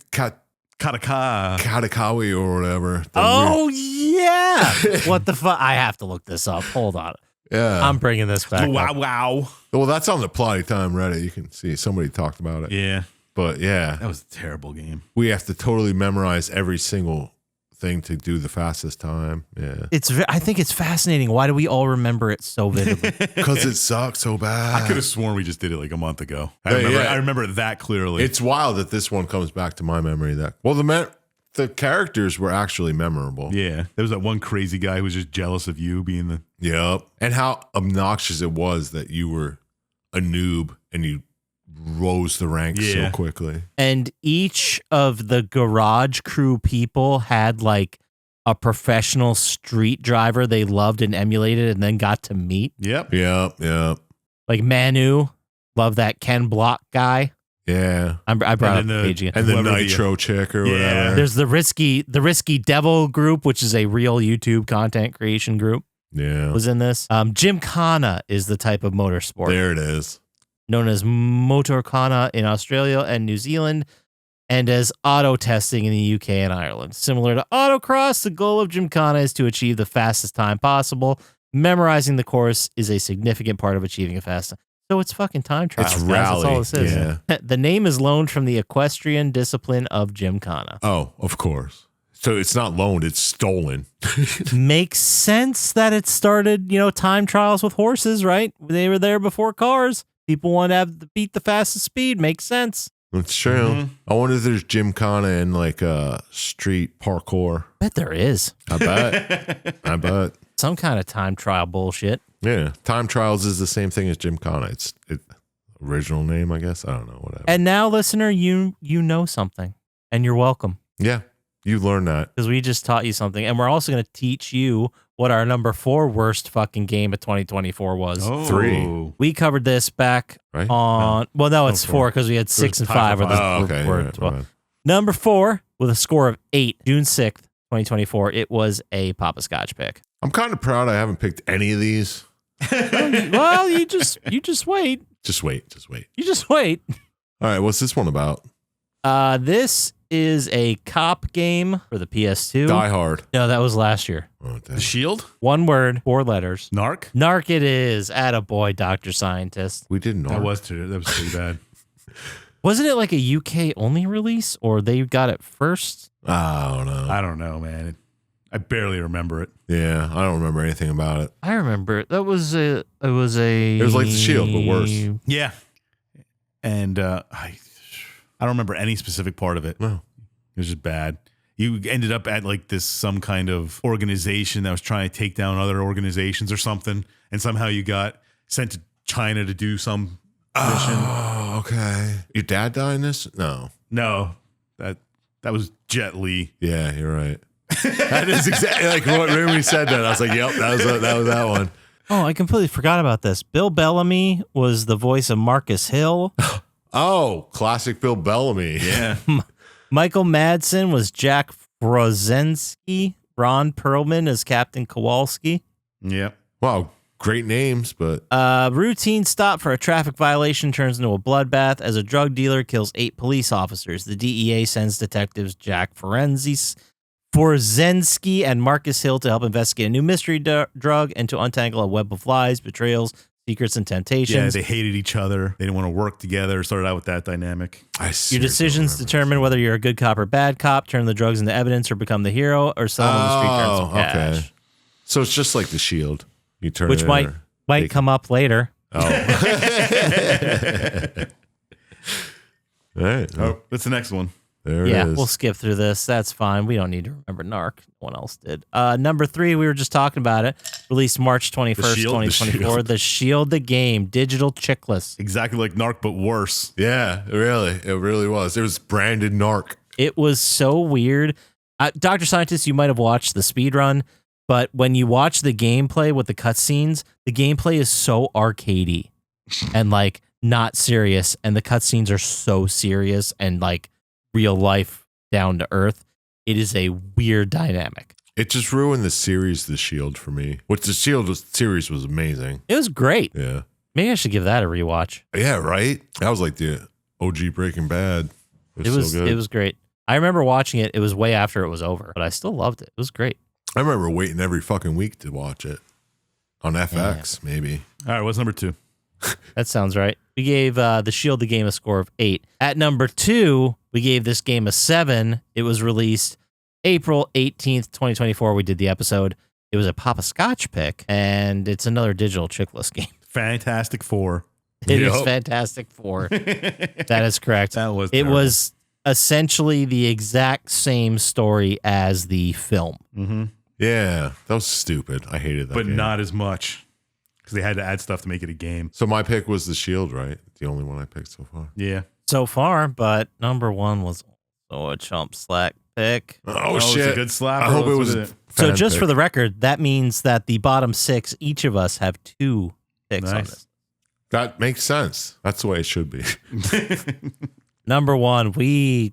Katakawi or whatever. that Oh yeah. What the fuck? I have to look this up. Hold on. weird- yeah. I'm bringing this back. Wow, up. wow. Well, that's on the Plotty Time Reddit. You can see somebody talked about it. Yeah. But yeah, That was a terrible game. we have to totally memorize every single thing to do the fastest time. Yeah. I think it's fascinating. Why do we all remember it so vividly? Because it sucks so bad. I could have sworn we just did it like a month ago. Yeah. I remember it that clearly. It's wild that this one comes back to my memory. The characters were actually memorable. yeah. There was that one crazy guy who was just jealous of you being the. Yep. And how obnoxious it was that you were a noob and you rose the ranks so Yeah. quickly. And each of the garage crew people had like a professional street driver they loved and emulated and then got to meet. Yep. Yep. Like Manu, love that Ken Block guy. Yeah. I brought up And the page again. And the Whoever the- Nitro chick or Yeah. whatever. There's the Risky Devil group, which is a real YouTube content creation group, Yeah. was in this. Gymkhana is the type of motorsport There it is. known as Motorkhana in Australia and New Zealand, and as auto testing in the UK and Ireland. Similar to autocross, the goal of Gymkhana is to achieve the fastest time possible. Memorizing the course is a significant part of achieving a fast time. So it's fucking time trials. It's guys. That's all rally. this is. Yeah. The name is loaned from the equestrian discipline of Gymkhana. Oh, of course. So it's not loaned, it's stolen. Makes sense that it started, time trials with horses, right? They were there before cars. People want to have beat the fastest speed. Makes sense. It's true. Mhm. I wonder if there's gymkhana and like street parkour. Bet there is I bet. some kind of time trial bullshit. Yeah. Time trials is the same thing as gymkhana. It's original name, I guess. I don't know. Whatever. And now, listener, you know something, and you're welcome Yeah. You learned that. because we just taught you something, and we're also going to teach you what our number 4 worst fucking game of 2024 was. Oh. 3. We covered this back Right? on. Well, no, it's 4 4. because we had 6 and tied 5. for Or the, Oh, okay. were- Right, well, right. Number 4 with a score of 8, June 6th, 2024. It was a Poppascotch pick. I'm kind of proud I haven't picked any of these. Well, you just wait. Just wait. You just wait. All right. What's this one about? This is a cop game for the PS2. Die Hard. No, that was last year. Oh, damn. The Shield? One word, 4 letters. Narc? Narc it is. Attaboy, Dr. Syintist. We didn't know. That was pretty bad. Wasn't it like a UK only release or they got it first? I don't know. I don't know, man. I barely remember it. Yeah. I don't remember anything about it. I remember it. It was like The Shield, but worse. Yeah. And I don't remember any specific part of it. No. It was just bad. You ended up at like some kind of organization that was trying to take down other organizations or something, and somehow you got sent to China to do some mission. Oh, okay. Your dad died in this? No. No, that was Jet Li. Yeah, you're right. That is exactly like when we said that. I was like, "Yep, that was that one." Oh, I completely forgot about this. Bill Bellamy was the voice of Marcus Hill. Oh, classic Bill Bellamy. Yeah. Michael Madsen was Jack Brzezinski. Ron Perlman as Captain Kowalski. Yep. Wow, great names, but Routine stop for a traffic violation turns into a bloodbath as a drug dealer kills 8 police officers. The DEA sends detectives Jack Forzensky and Marcus Hill to help investigate a new mystery drug and to untangle a web of lies, betrayals, secrets, and Yeah, temptations. they hated each other. They didn't want to work together. Started out with that dynamic. Your decisions determine whether you're a good cop or bad cop, turn the drugs into evidence or become the hero, or sell them on the street terms of cash. Okay. So it's just like the Shield. You turn Which it might or- might come up later. Oh. All right. Oh, that's the next one. There it Yeah, is. we'll skip through this. That's fine. We don't need to remember Narc. No one else did. Number 3, we were just talking about it. Released March 21st, Shield? 2024. The Shield, the game, digital chickless. Exactly like Narc, but worse. Yeah, it really was. It was branded Narc. It was so weird. Dr. Scientist, you might have watched the speed run, but when you watch the gameplay with the cutscenes, the gameplay is so arcadey and like not serious, and the cutscenes are so serious and like real life, down to earth. It is a weird dynamic. It just ruined the series, The Shield, for me. Which the Shield series was amazing. It was great. Yeah. Maybe I should give that a rewatch. Yeah, right? That was like the OG Breaking Bad. It was so good. It was great. I remember watching it. It was way after it was over, but I still loved it. It was great. I remember waiting every fucking week to watch it. On FX, maybe. All right, what's number 2? That sounds right. We gave The Shield the game a score of 8. At number 2, we gave this game a 7. It was released April 18th, 2024. We did the episode. It was a Poppascotch pick, and it's another digital chickless game. Fantastic Four. It is Yep. Fantastic Four. That is correct. That was It terrible. was essentially the exact same story as the film. Mm-hmm. Yeah, that was stupid. I hated that But game. not as much because they had to add stuff to make it a game. So my pick was The Shield, right? The only one I picked so far. Yeah. So far, but number 1 was a Chump Slap pick. Oh, it's shit! a good slap. I hope it was. So just for the record, that means that the bottom 6, each of us have 2 picks on this. That makes sense. That's the way it should be. Number 1, we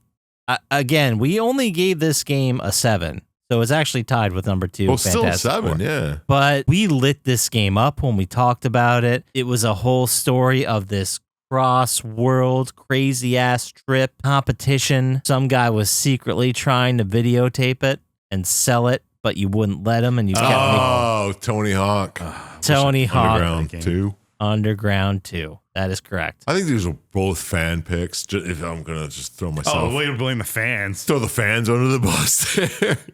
only gave this game a 7. So it's actually tied with number 2. Well, still Fantastic 7, Four. yeah. But we lit this game up when we talked about it. It was a whole story of this cross-world, crazy-ass trip competition. Some guy was secretly trying to videotape it and sell it, but you wouldn't let him, and you kept Tony Hawk. Tony Hawk. Underground 2. Underground 2. That is correct. I think these are both fan picks. If I'm gonna just throw myself, way to blame the fans. throw the fans under the bus.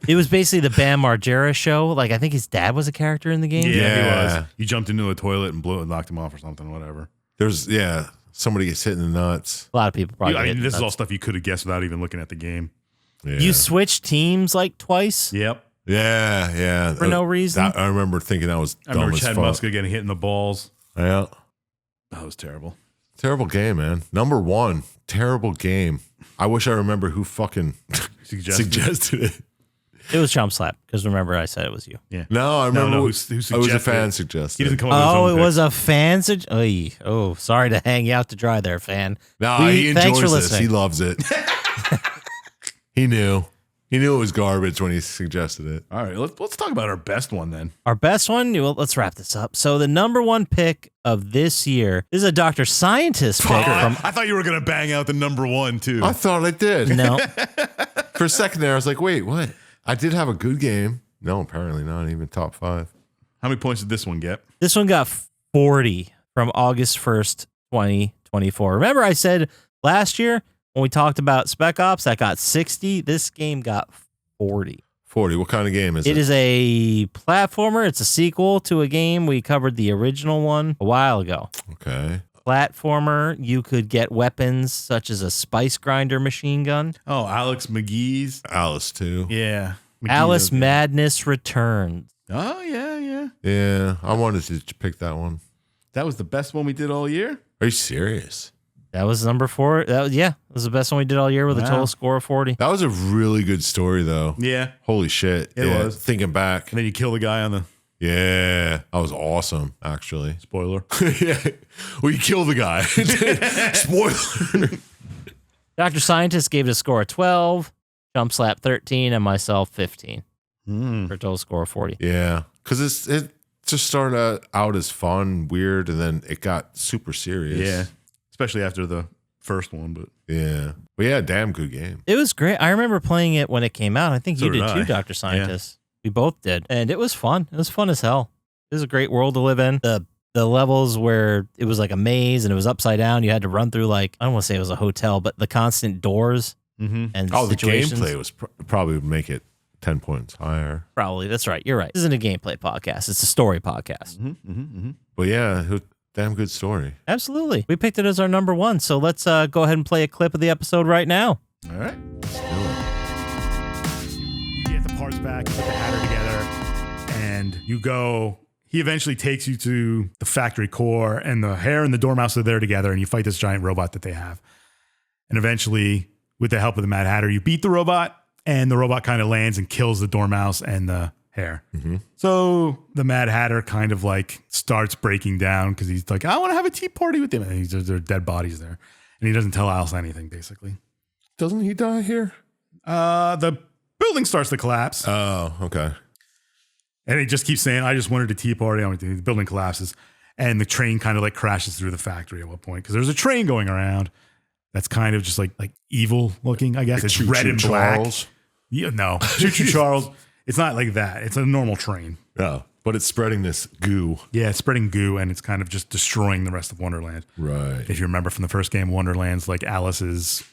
It was basically the Bam Margera show. Like, I think his dad was a character in the game. Yeah, he Yeah. was. You jumped into a toilet and blew it and knocked him off or something, whatever. There's somebody gets hit in the nuts. A lot of people probably. I mean, hit this is nuts. all stuff you could have guessed without even looking at the game. Yeah. You switched teams like twice Yep. Yeah. for no reason. I remember thinking that was I dumb remember as Chad fuck. Muska getting hit in the balls. Yeah. That was terrible. Terrible game, man. Number 1, terrible game. I wish I remember who fucking suggested it. It was Chump Slap, because remember I said it was you. Yeah. No, I remember who it was a suggested fan it. suggested. He doesn't come up with his Oh, own it was picks. a fan. Oh, sorry to hang you out to dry there, fan. No, he Thanks for enjoys this. listening. He loves it. He knew. He knew it was garbage when he suggested it. All right, let's talk about our best one then. Our best one. Well, let's wrap this up. So the number 1 pick of this year is a Dr. Syintist pick from. I thought you were gonna bang out the number 1 too. I thought I did. No, For a second there, I was like, wait, what? I did have a good game. No, apparently not even top 5. How many points did this one get? this one got 40 from August 1st, 2024. Remember, I said last year when we talked about Spec Ops that got 60. This game got 40. 40. What kind of game is it? It is a platformer. It's a sequel to a game we covered the original one a while ago. Okay. Platformer. You could get weapons such as a spice grinder machine gun. Oh, Alex McGee's. Alice, too. Yeah. Alice Madness Returns. Oh, yeah. Yeah, I wanted to pick that one. That was the best one we did all year? Are you serious? That was number 4. It was the best one we did all year with a Wow. total score of 40. That was a really good story, though. Yeah. Holy shit. It was. Thinking back. And then you kill the guy on the Yeah, that was awesome, actually. spoiler. Yeah. Well, you kill the guy. Spoiler. Dr. Syintist gave it a score of 12, Chump Slap 13, and myself 15 for a total score of 40. Yeah, because it just started out as fun, weird, and then it got super serious. Yeah. Especially after the first one, but Yeah. But yeah, damn good game. It was great. I remember playing it when it came out. I think So you did did too, I. Dr. Syintist. We both did. And it was fun. It was fun as hell. It was a great world to live in. The levels where it was like a maze and it was upside down. You had to run through like, I don't want to say it was a hotel, but the constant doors and Oh, the situations. gameplay was probably would make it 10 points higher. Probably. That's right. You're right. This isn't a gameplay podcast. It's a story podcast. But yeah, it was a damn good story. Absolutely. We picked it as our number 1. So let's go ahead and play a clip of the episode right now. all right. Let's do it. You get the parts back, you put the Hatter together, and you go. He eventually takes you to the factory core, and the Hare and the Dormouse are there together, and you fight this giant robot that they have. And eventually, with the help of the Mad Hatter, you beat the robot, and the robot kind of lands and kills the Dormouse and the Hare. So the Mad Hatter kind of like starts breaking down because he's like, I want to have a tea party with them. And there are dead bodies there. And he doesn't tell Alice anything, basically. Doesn't he die here? The building starts to collapse. Oh, okay. And he just keeps saying, I just wanted a tea party. The building collapses. And the train kind of like crashes through the factory at one point. Because there's a train going around that's kind of just like evil looking, I guess. Like It's Choo-Choo red and black. Charles? Yeah, no. Choo-Choo Charles. It's not like that. It's a normal train. Oh, but it's spreading this goo. Yeah, it's spreading goo and it's kind of just destroying the rest of Wonderland. Right. If you remember from the first game, Wonderland's like Alice's,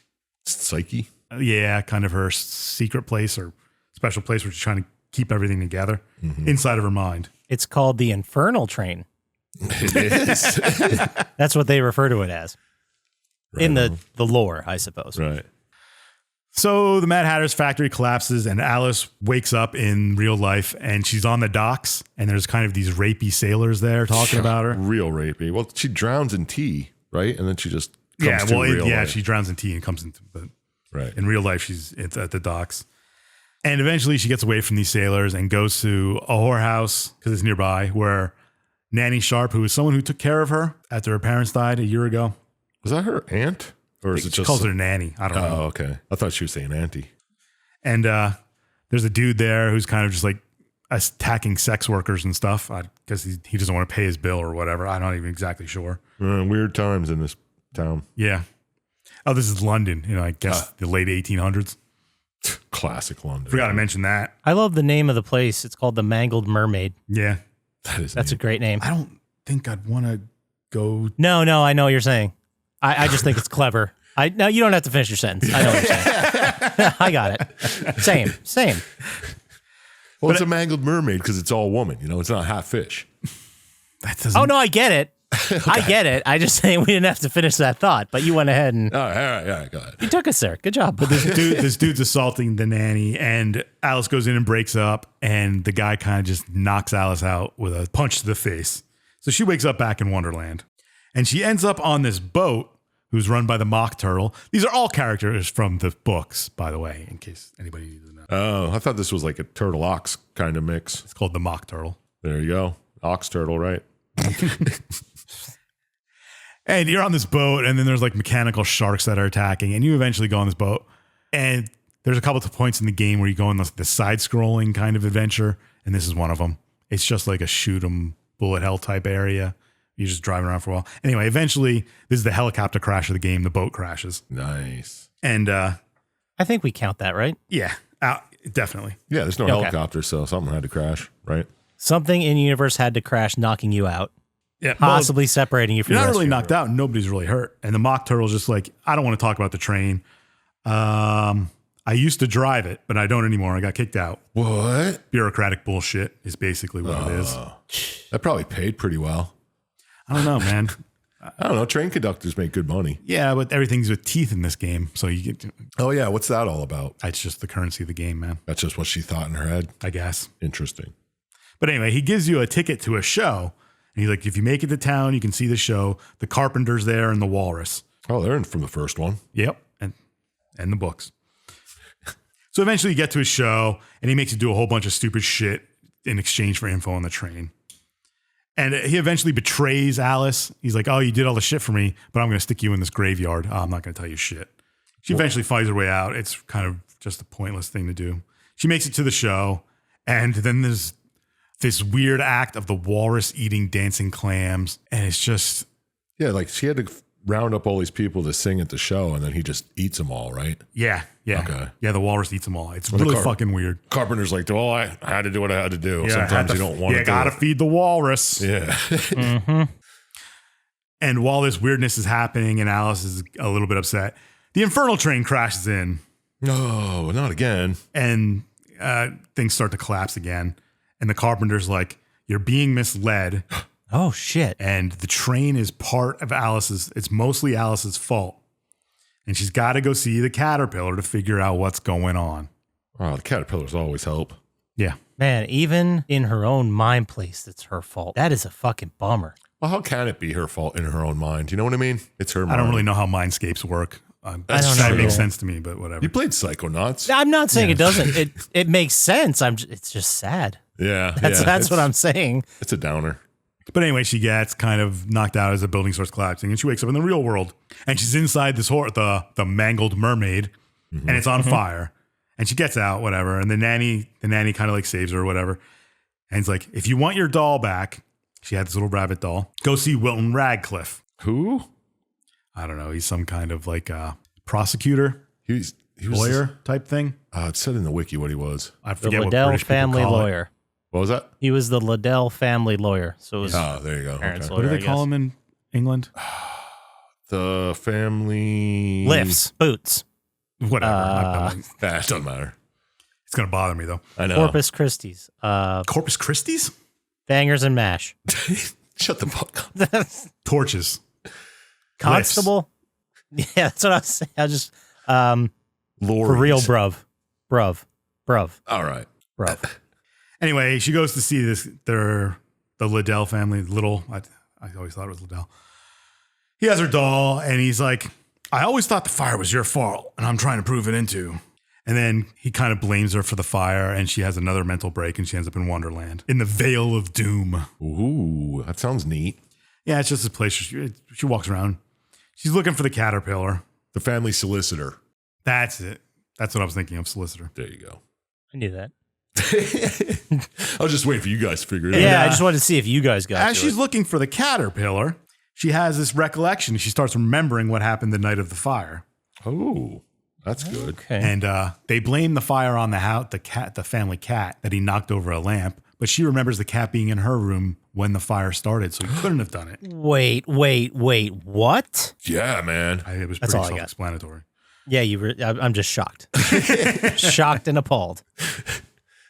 Psyche? kind of her secret place or special place where she's trying to keep everything together inside of her mind. It's called the Infernal Train. It is. That's what they refer to it as in Right the lore, I suppose. Right. So the Mad Hatter's factory collapses and Alice wakes up in real life and she's on the docks and there's kind of these rapey sailors there talking about her. Real rapey. Well, she drowns in tea, right? And then she just comes Yeah, to real life. she drowns in tea and comes into, but Right. in real life, it's at the docks. And eventually she gets away from these sailors and goes to a whorehouse because it's nearby where Nanny Sharp, who was someone who took care of her after her parents died a year ago. Was that her aunt? Or is it She just... calls her Nanny. I don't know. Oh, okay. I thought she was saying auntie. And there's a dude there who's kind of just like attacking sex workers and stuff because he doesn't want to pay his bill or whatever. I'm not even exactly sure. Weird times in this town. Yeah. Oh, this is London. I guess the late 1800s. Classic London. Forgot to mention that. I love the name of the place. It's called the Mangled Mermaid. Yeah. That's a great name. I don't think I'd want to go. No, I know what you're saying. I just think it's clever. No, you don't have to finish your sentence. I know what you're saying. I got it. Same. Well, it's a mangled mermaid because it's all woman. It's not half fish. That doesn't. Oh, no, I get it. Okay. I get it. I just saying we didn't have to finish that thought, but you went ahead and All right, go ahead. you took us there. Good job. But this dude's assaulting the nanny, and Alice goes in and breaks up, and the guy kind of just knocks Alice out with a punch to the face. So she wakes up back in Wonderland, and she ends up on this boat who's run by the Mock Turtle. These are all characters from the books, by the way, in case anybody needs to know. Oh, I thought this was like a turtle ox kind of mix. It's called the Mock Turtle. There you go. Ox turtle, right? And you're on this boat, and then there's like mechanical sharks that are attacking, and you eventually go on this boat. And there's a couple of points in the game where you go on the side-scrolling kind of adventure, and this is one of them. It's just like a shoot 'em bullet hell type area. You're just driving around for a while. Anyway, eventually, this is the helicopter crash of the game. The boat crashes. Nice. And I think we count that, right? yeah, definitely. Yeah, there's no Okay. helicopter, so something had to crash, right? Something in universe had to crash, knocking you out, Yeah, possibly separating you from you're the not rest really of your knocked out. Nobody's really hurt. And the Mock Turtle's just like, I don't want to talk about the train. I used to drive it, but I don't anymore. I got kicked out. What? Bureaucratic bullshit is basically what it is. That probably paid pretty well. I don't know, man. I don't know. Train conductors make good money. Yeah, but everything's with teeth in this game. So you get, Oh, yeah. What's that all about? it's just the currency of the game, man, That's just what she thought in her head. I guess. Interesting. But anyway, he gives you a ticket to a show. And he's like, if you make it to town, you can see the show. The Carpenter's there and the Walrus. Oh, they're in from the first one. Yep. And the books. So eventually you get to his show, and he makes you do a whole bunch of stupid shit in exchange for info on the train. And he eventually betrays Alice. He's like, oh, you did all the shit for me, but I'm going to stick you in this graveyard. Oh, I'm not going to tell you shit. She eventually finds her way out. It's kind of just a pointless thing to do. She makes it to the show, and then there's this weird act of the walrus eating dancing clams, and it's just... Yeah, like she had to round up all these people to sing at the show, and then he just eats them all, right? Yeah. Okay. Yeah, the walrus eats them all. It's Well, the really fucking weird. Carpenter's like, well, I had to do what I had to do. Yeah, Sometimes you don't want to You gotta do it. feed the walrus. Yeah. And while this weirdness is happening and Alice is a little bit upset, the infernal train crashes in No, not again. and things start to collapse again. And the Carpenter's like, you're being misled. Oh, shit. And the train is part of it's mostly Alice's fault. And she's got to go see the caterpillar to figure out what's going on. Oh, the caterpillars always help. Yeah. Man, even in her own mind place, it's her fault. That is a fucking bummer. Well, how can it be her fault in her own mind? You know what I mean? It's her mind. I don't really know how mindscapes work. I don't That know makes either. sense to me, but whatever. You played Psychonauts. I'm not saying it doesn't. It makes sense. It's just sad. Yeah. That's what I'm saying. It's a downer. But anyway, she gets kind of knocked out as the building starts collapsing, and she wakes up in the real world, and she's inside this the mangled mermaid, and it's on fire, and she gets out, whatever, and the nanny kind of like saves her or whatever, and it's like, if you want your doll back, she had this little rabbit doll, go see Wilton Radcliffe. Who? I don't know, he's some kind of like prosecutor, He was lawyer type thing. It said in the wiki what he was. I The forget what Liddell British people family call it. lawyer. What was that? He was the Liddell family lawyer. So it was Oh, there you go. parents' Okay. lawyer. What do I they call guess. him in England? The family Lifts, boots, Whatever. That doesn't matter. It's gonna bother me though. I know. Corpus Christi's, Corpus Christi's bangers and mash, Shut the fuck up. torches. constable. Yeah, that's what I was saying. I just Lorries. for real, bruv. All right. Anyway, she goes to see the Liddell family. I always thought it was Liddell. He has her doll, and he's like, I always thought the fire was your fault, and I'm trying to prove it into. And then he kind of blames her for the fire, and she has another mental break, and she ends up in Wonderland in the Vale of Doom. Ooh, that sounds neat. Yeah, it's just a place she walks around. She's looking for the caterpillar. The family solicitor. That's it. That's what I was thinking of, solicitor. There you go. I knew that. I was just waiting for you guys to figure it out. Yeah, I just wanted to see if you guys got As to she's it. looking for the caterpillar, she has this recollection. She starts remembering what happened the night of the fire. Oh, that's good. Okay. And they blame the fire on the family cat, that he knocked over a lamp. But she remembers the cat being in her room when the fire started, so he couldn't have done it. Wait, what? Yeah, man. It was That's pretty all I got. self-explanatory. Yeah, I'm just shocked. Shocked and appalled.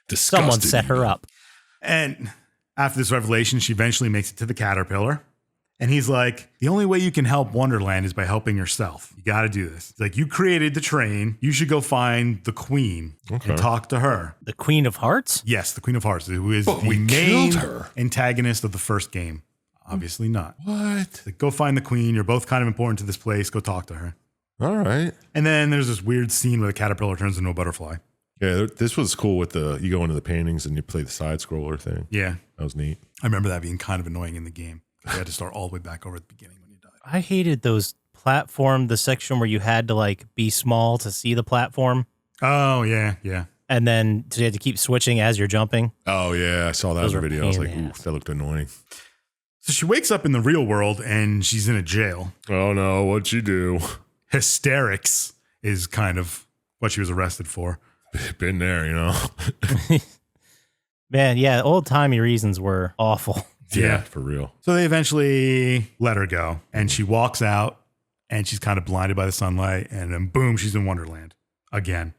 Disgusted. Someone set her up. And after this revelation, she eventually makes it to the caterpillar. And he's like, the only way you can help Wonderland is by helping yourself. You got to do this. He's like, you created the train. You should go find the queen and talk to her. The Queen of Hearts? Yes, the Queen of Hearts, who is But the we main killed her. antagonist of the first game. Obviously not. What? Like, go find the queen. You're both kind of important to this place. Go talk to her. All right. And then there's this weird scene where the caterpillar turns into a butterfly. Yeah, this was cool with you go into the paintings and you play the side scroller thing. Yeah. That was neat. I remember that being kind of annoying in the game. You had to start all the way back over at the beginning when you died. I hated those the section where you had to like be small to see the platform. Oh, yeah, yeah. And then you had to keep switching as you're jumping. Oh, yeah. I saw that Those in the were video. I was pain like, in the ooh, ass. that looked annoying. So she wakes up in the real world and she's in a jail. Oh, no. What'd you do? Hysterics is kind of what she was arrested for. Been there, you know? Man, yeah, old-timey reasons were awful. Yeah, for real. So they eventually let her go, and she walks out, and she's kind of blinded by the sunlight, and then boom, she's in Wonderland again.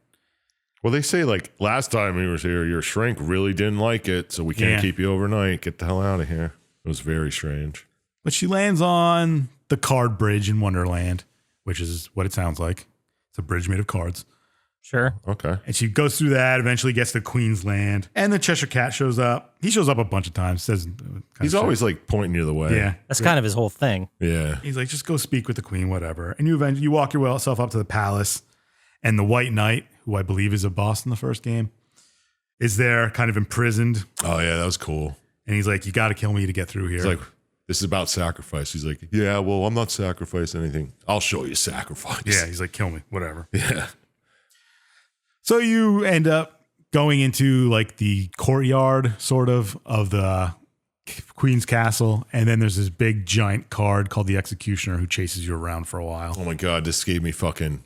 Well, they say like last time he was here, your shrink really didn't like it, so we can't Yeah. keep you overnight. Get the hell out of here. It was very strange. But she lands on the card bridge in Wonderland, which is what it sounds like. It's a bridge made of cards. Sure. Okay. And she goes through that, eventually gets to Queensland, and the Cheshire Cat shows up. He shows up a bunch of times. Says He's always like pointing you the way. yeah. That's kind of his whole thing. Yeah. He's like, just go speak with the queen, whatever. And you walk yourself up to the palace, and the White Knight, who I believe is a boss in the first game, is there, kind of imprisoned. Oh, yeah. That was cool. And he's like, you got to kill me to get through here. He's like, this is about sacrifice. He's like, yeah, well, I'm not sacrificing anything. I'll show you sacrifice. yeah, he's like, kill me, whatever. Yeah. So you end up going into like the courtyard sort of the Queen's Castle. And then there's this big giant card called the Executioner who chases you around for a while. Oh, my God. This gave me fucking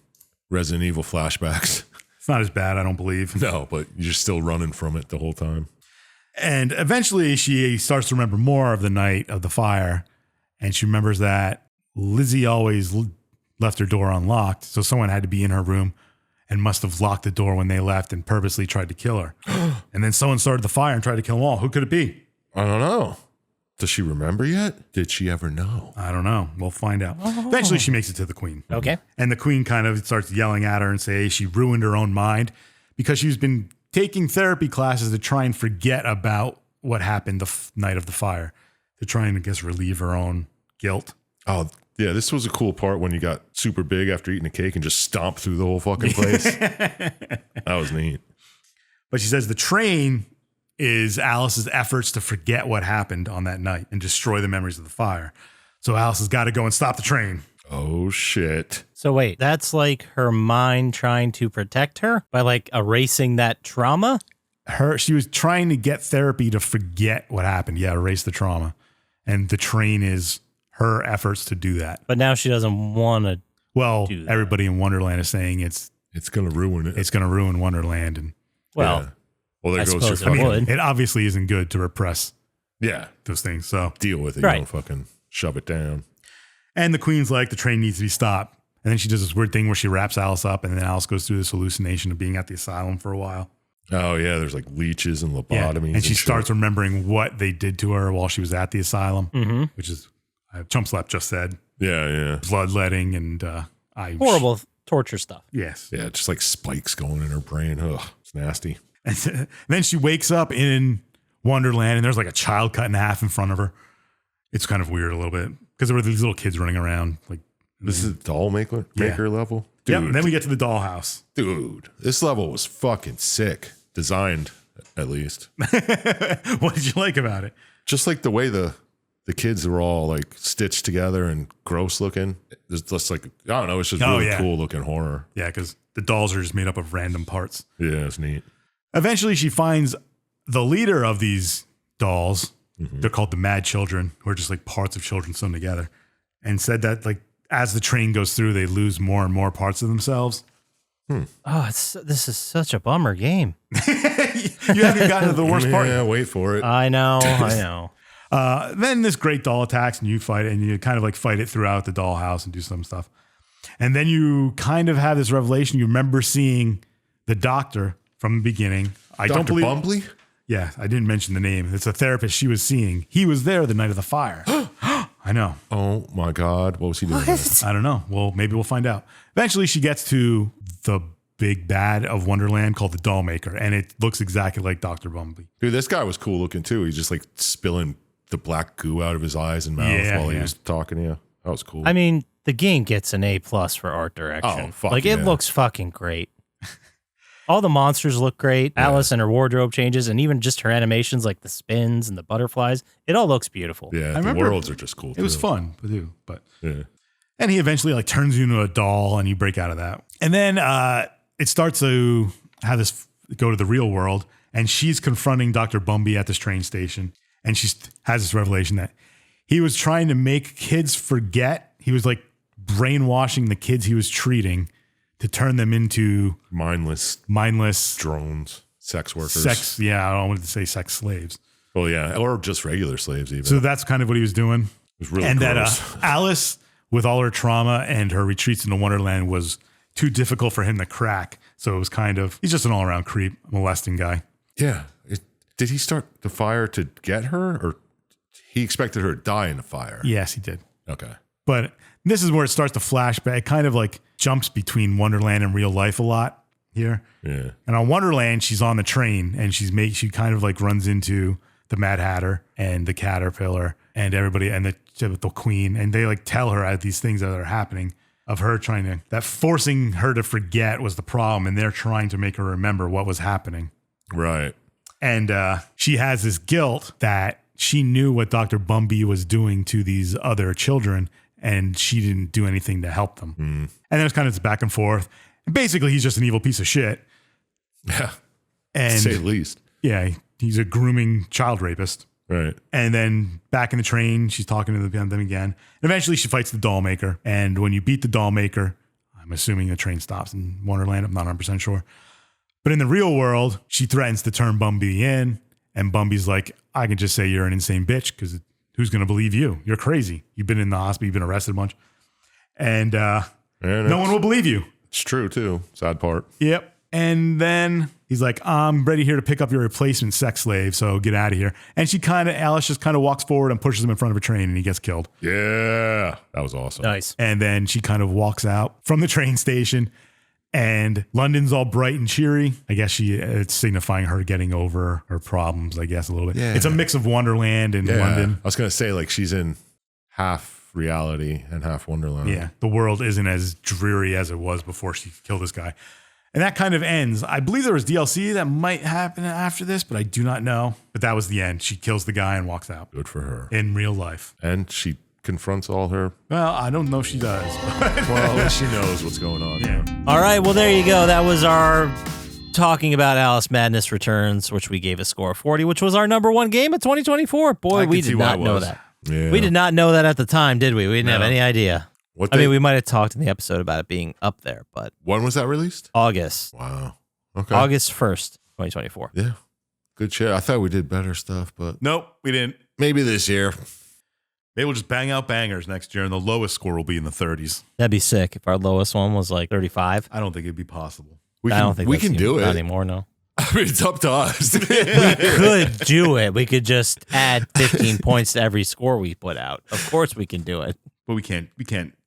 Resident Evil flashbacks. It's not as bad, I don't believe. No, but you're still running from it the whole time. And eventually she starts to remember more of the night of the fire. And she remembers that Lizzie always left her door unlocked. So someone had to be in her room and must have locked the door when they left and purposely tried to kill her. And then someone started the fire and tried to kill them all. Who could it be? I don't know. Does she remember yet? Did she ever know? I don't know. We'll find out. Eventually she makes it to the queen. Okay. And the queen kind of starts yelling at her and say she ruined her own mind because she's been taking therapy classes to try and forget about what happened the night of the fire, to try and, I guess, relieve her own guilt. Oh, yeah. This was a cool part when you got super big after eating a cake and just stomped through the whole fucking place. That was neat. But she says the train is Alice's efforts to forget what happened on that night and destroy the memories of the fire. So Alice has got to go and stop the train. Oh, shit. So wait, that's like her mind trying to protect her by like erasing that trauma? She was trying to get therapy to forget what happened. Yeah, erase the trauma. And the train is her efforts to do that. But now she doesn't want to. Well, Do that. everybody in Wonderland is saying it's going to ruin it. going to ruin Wonderland. And Well, Yeah. Well, there I goes your suppose it fucking. would. it obviously isn't good to repress Yeah. those things. So, Deal with it. Right. You don't fucking shove it down. and the queen's like, the train needs to be stopped. And then she does this weird thing where she wraps Alice up, and then Alice goes through this hallucination of being at the asylum for a while. Oh, yeah. There's like leeches and Yeah. lobotomies. And she shit. starts remembering what they did to her while she was at the asylum, Mm-hmm. which is Chump Slap just said Yeah, yeah. bloodletting and Horrible torture stuff. Yes. Yeah, just like spikes going in her brain. Ugh, it's nasty. And then she wakes up in Wonderland, and there's like a child cut in half in front of her. It's kind of weird a little bit because there were these little kids running around. Like This is doll maker level? Yep, Dude. and then we get to the dollhouse. Dude, this level was fucking sick. Designed, at least. What did you like about it? Just like the way the kids were all like stitched together and gross looking. It's just like, I don't know, it's just really cool looking horror. Yeah, because the dolls are just made up of random parts. Yeah, it's neat. Eventually, she finds the leader of these dolls. Mm-hmm. They're called the Mad Children, who are just like parts of children sewn together. And said that like as the train goes through, they lose more and more parts of themselves. Oh, this is such a bummer game. You haven't gotten to the worst part. Yeah, wait for it. I know. Then this great doll attacks and you fight it, and you kind of like fight it throughout the dollhouse and do some stuff. And then you kind of have this revelation. You remember seeing the doctor from the beginning. I don't believe Bumbly? Yeah, I didn't mention the name. It's a therapist she was seeing. He was there the night of the fire. I know. Oh my God. What was he doing? I don't know. Well, maybe we'll find out. Eventually, she gets to the big bad of Wonderland called the Doll Maker, and it looks exactly like Dr. Bumblebee. Dude, this guy was cool looking too. He's just like spilling the black goo out of his eyes and mouth while he was talking to you. That was cool. I mean, the game gets an A+ for art direction. Oh, fuck like it looks fucking great. All the monsters look great. Yeah. Alice and her wardrobe changes, and even just her animations, like the spins and the butterflies, it all looks beautiful. Yeah, the worlds are just cool. It was fun to do, but and he eventually like turns you into a doll, and you break out of that. And then it starts to have this go to the real world, and she's confronting Dr. Bumby at this train station, and she has this revelation that he was trying to make kids forget. He was like brainwashing the kids he was treating to turn them into mindless drones, sex workers. Yeah, I don't want to say sex slaves. Well, yeah, or just regular slaves even. So that's kind of what he was doing. It was really and gross. that Alice, with all her trauma and her retreats into Wonderland, was too difficult for him to crack. So it was kind of, he's just an all-around creep, molesting guy. Yeah. Did he start the fire to get her, or he expected her to die in the fire? Yes, he did. Okay. But this is where it starts to flashback. It kind of like jumps between Wonderland and real life a lot here. Yeah. And on Wonderland, she's on the train, and she kind of like runs into the Mad Hatter and the Caterpillar and everybody and the Queen, and they like tell her these things that are happening of her forcing her to forget was the problem, and they're trying to make her remember what was happening. Right. And she has this guilt that she knew what Dr. Bumby was doing to these other children, and she didn't do anything to help them. And there's kind of this back and forth. And basically, he's just an evil piece of shit. Yeah. And to say the least. Yeah, he's a grooming child rapist. Right. And then back in the train, she's talking to them again. And eventually, she fights the Doll Maker. And when you beat the Doll Maker, I'm assuming the train stops in Wonderland. I'm not 100% sure. But in the real world, she threatens to turn Bumby in. And Bumby's like, I can just say you're an insane bitch, because who's going to believe you? You're crazy. You've been in the hospital. You've been arrested a bunch. And no one will believe you. It's true, too. Sad part. Yep. And then he's like, I'm ready here to pick up your replacement sex slave, so get out of here. And Alice just kind of walks forward and pushes him in front of a train, and he gets killed. Yeah. That was awesome. Nice. And then she kind of walks out from the train station, and London's all bright and cheery. I guess it's signifying her getting over her problems, I guess, a little bit. Yeah. It's a mix of Wonderland and London. I was going to say, like, she's in half reality and half Wonderland. Yeah. The world isn't as dreary as it was before she killed this guy. And that kind of ends. I believe there was DLC that might happen after this, but I do not know. But that was the end. She kills the guy and walks out. Good for her. In real life. And she confronts all her... Well, I don't know if she does. Well, at least she knows what's going on. Yeah. All right, well, there you go. That was our talking about Alice Madness Returns, which we gave a score of 40, which was our number one game of 2024. Boy, we did not know that. Yeah. We did not know that at the time, did we? We didn't have any idea. I mean, we might have talked in the episode about it being up there, but... When was that released? August. Wow. Okay. August 1st, 2024. Yeah. Good shit. I thought we did better stuff, but... Nope, we didn't. Maybe this year. Maybe we'll just bang out bangers next year, and the lowest score will be in the 30s. That'd be sick if our lowest one was like 35. I don't think it'd be possible. I don't think we can do it. Not anymore, no. I mean, it's up to us. We could do it. We could just add 15 points to every score we put out. Of course we can do it. But we can't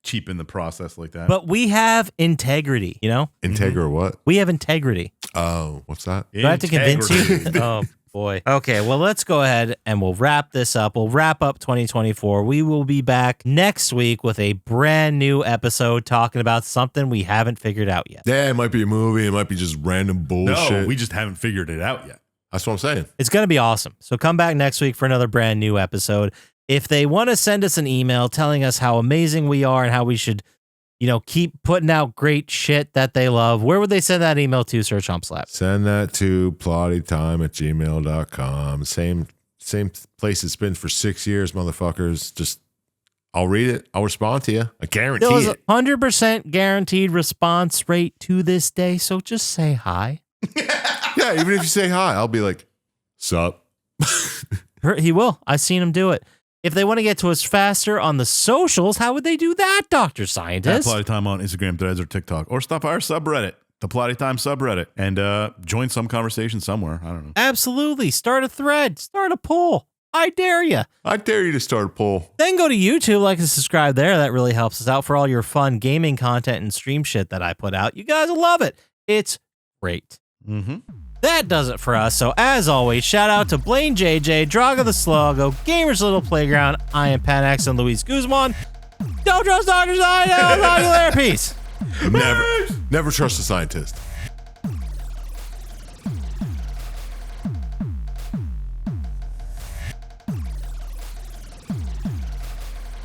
cheapen the process like that. But we have integrity, you know? Integra what? We have integrity. Oh, what's that? Do I have to convince you? Oh, boy. Okay, well, let's go ahead and we'll wrap this up. We'll wrap up 2024. We will be back next week with a brand new episode talking about something we haven't figured out yet. Yeah, it might be a movie. It might be just random bullshit. No, we just haven't figured it out yet. That's what I'm saying. It's going to be awesome. So come back next week for another brand new episode. If they want to send us an email telling us how amazing we are and how we should, keep putting out great shit that they love, where would they send that email to, Sir Chump Slap? Send that to plottytime@gmail.com. Same place it's been for 6 years, motherfuckers. Just, I'll read it. I'll respond to you. I guarantee There was it. 100% guaranteed response rate to this day, so just say hi. Yeah, even if you say hi, I'll be like, sup? He will. I've seen him do it. If they want to get to us faster on the socials, how would they do that, Dr. At Scientist? Plotty Time on Instagram, Threads, or TikTok. Or stop by our subreddit, the Plotty Time subreddit, and join some conversation somewhere. I don't know. Absolutely. Start a thread. Start a poll. I dare you. I dare you to start a poll. Then go to YouTube, like and subscribe there. That really helps us out for all your fun gaming content and stream shit that I put out. You guys will love it. It's great. Mm-hmm. That does it for us. So as always, shout out to Blaine JJ, Drago the Sluggo, Gamers Little Playground. I am Panax and Luis Guzman. Don't trust Dr. Scientist. Peace. Never trust a scientist.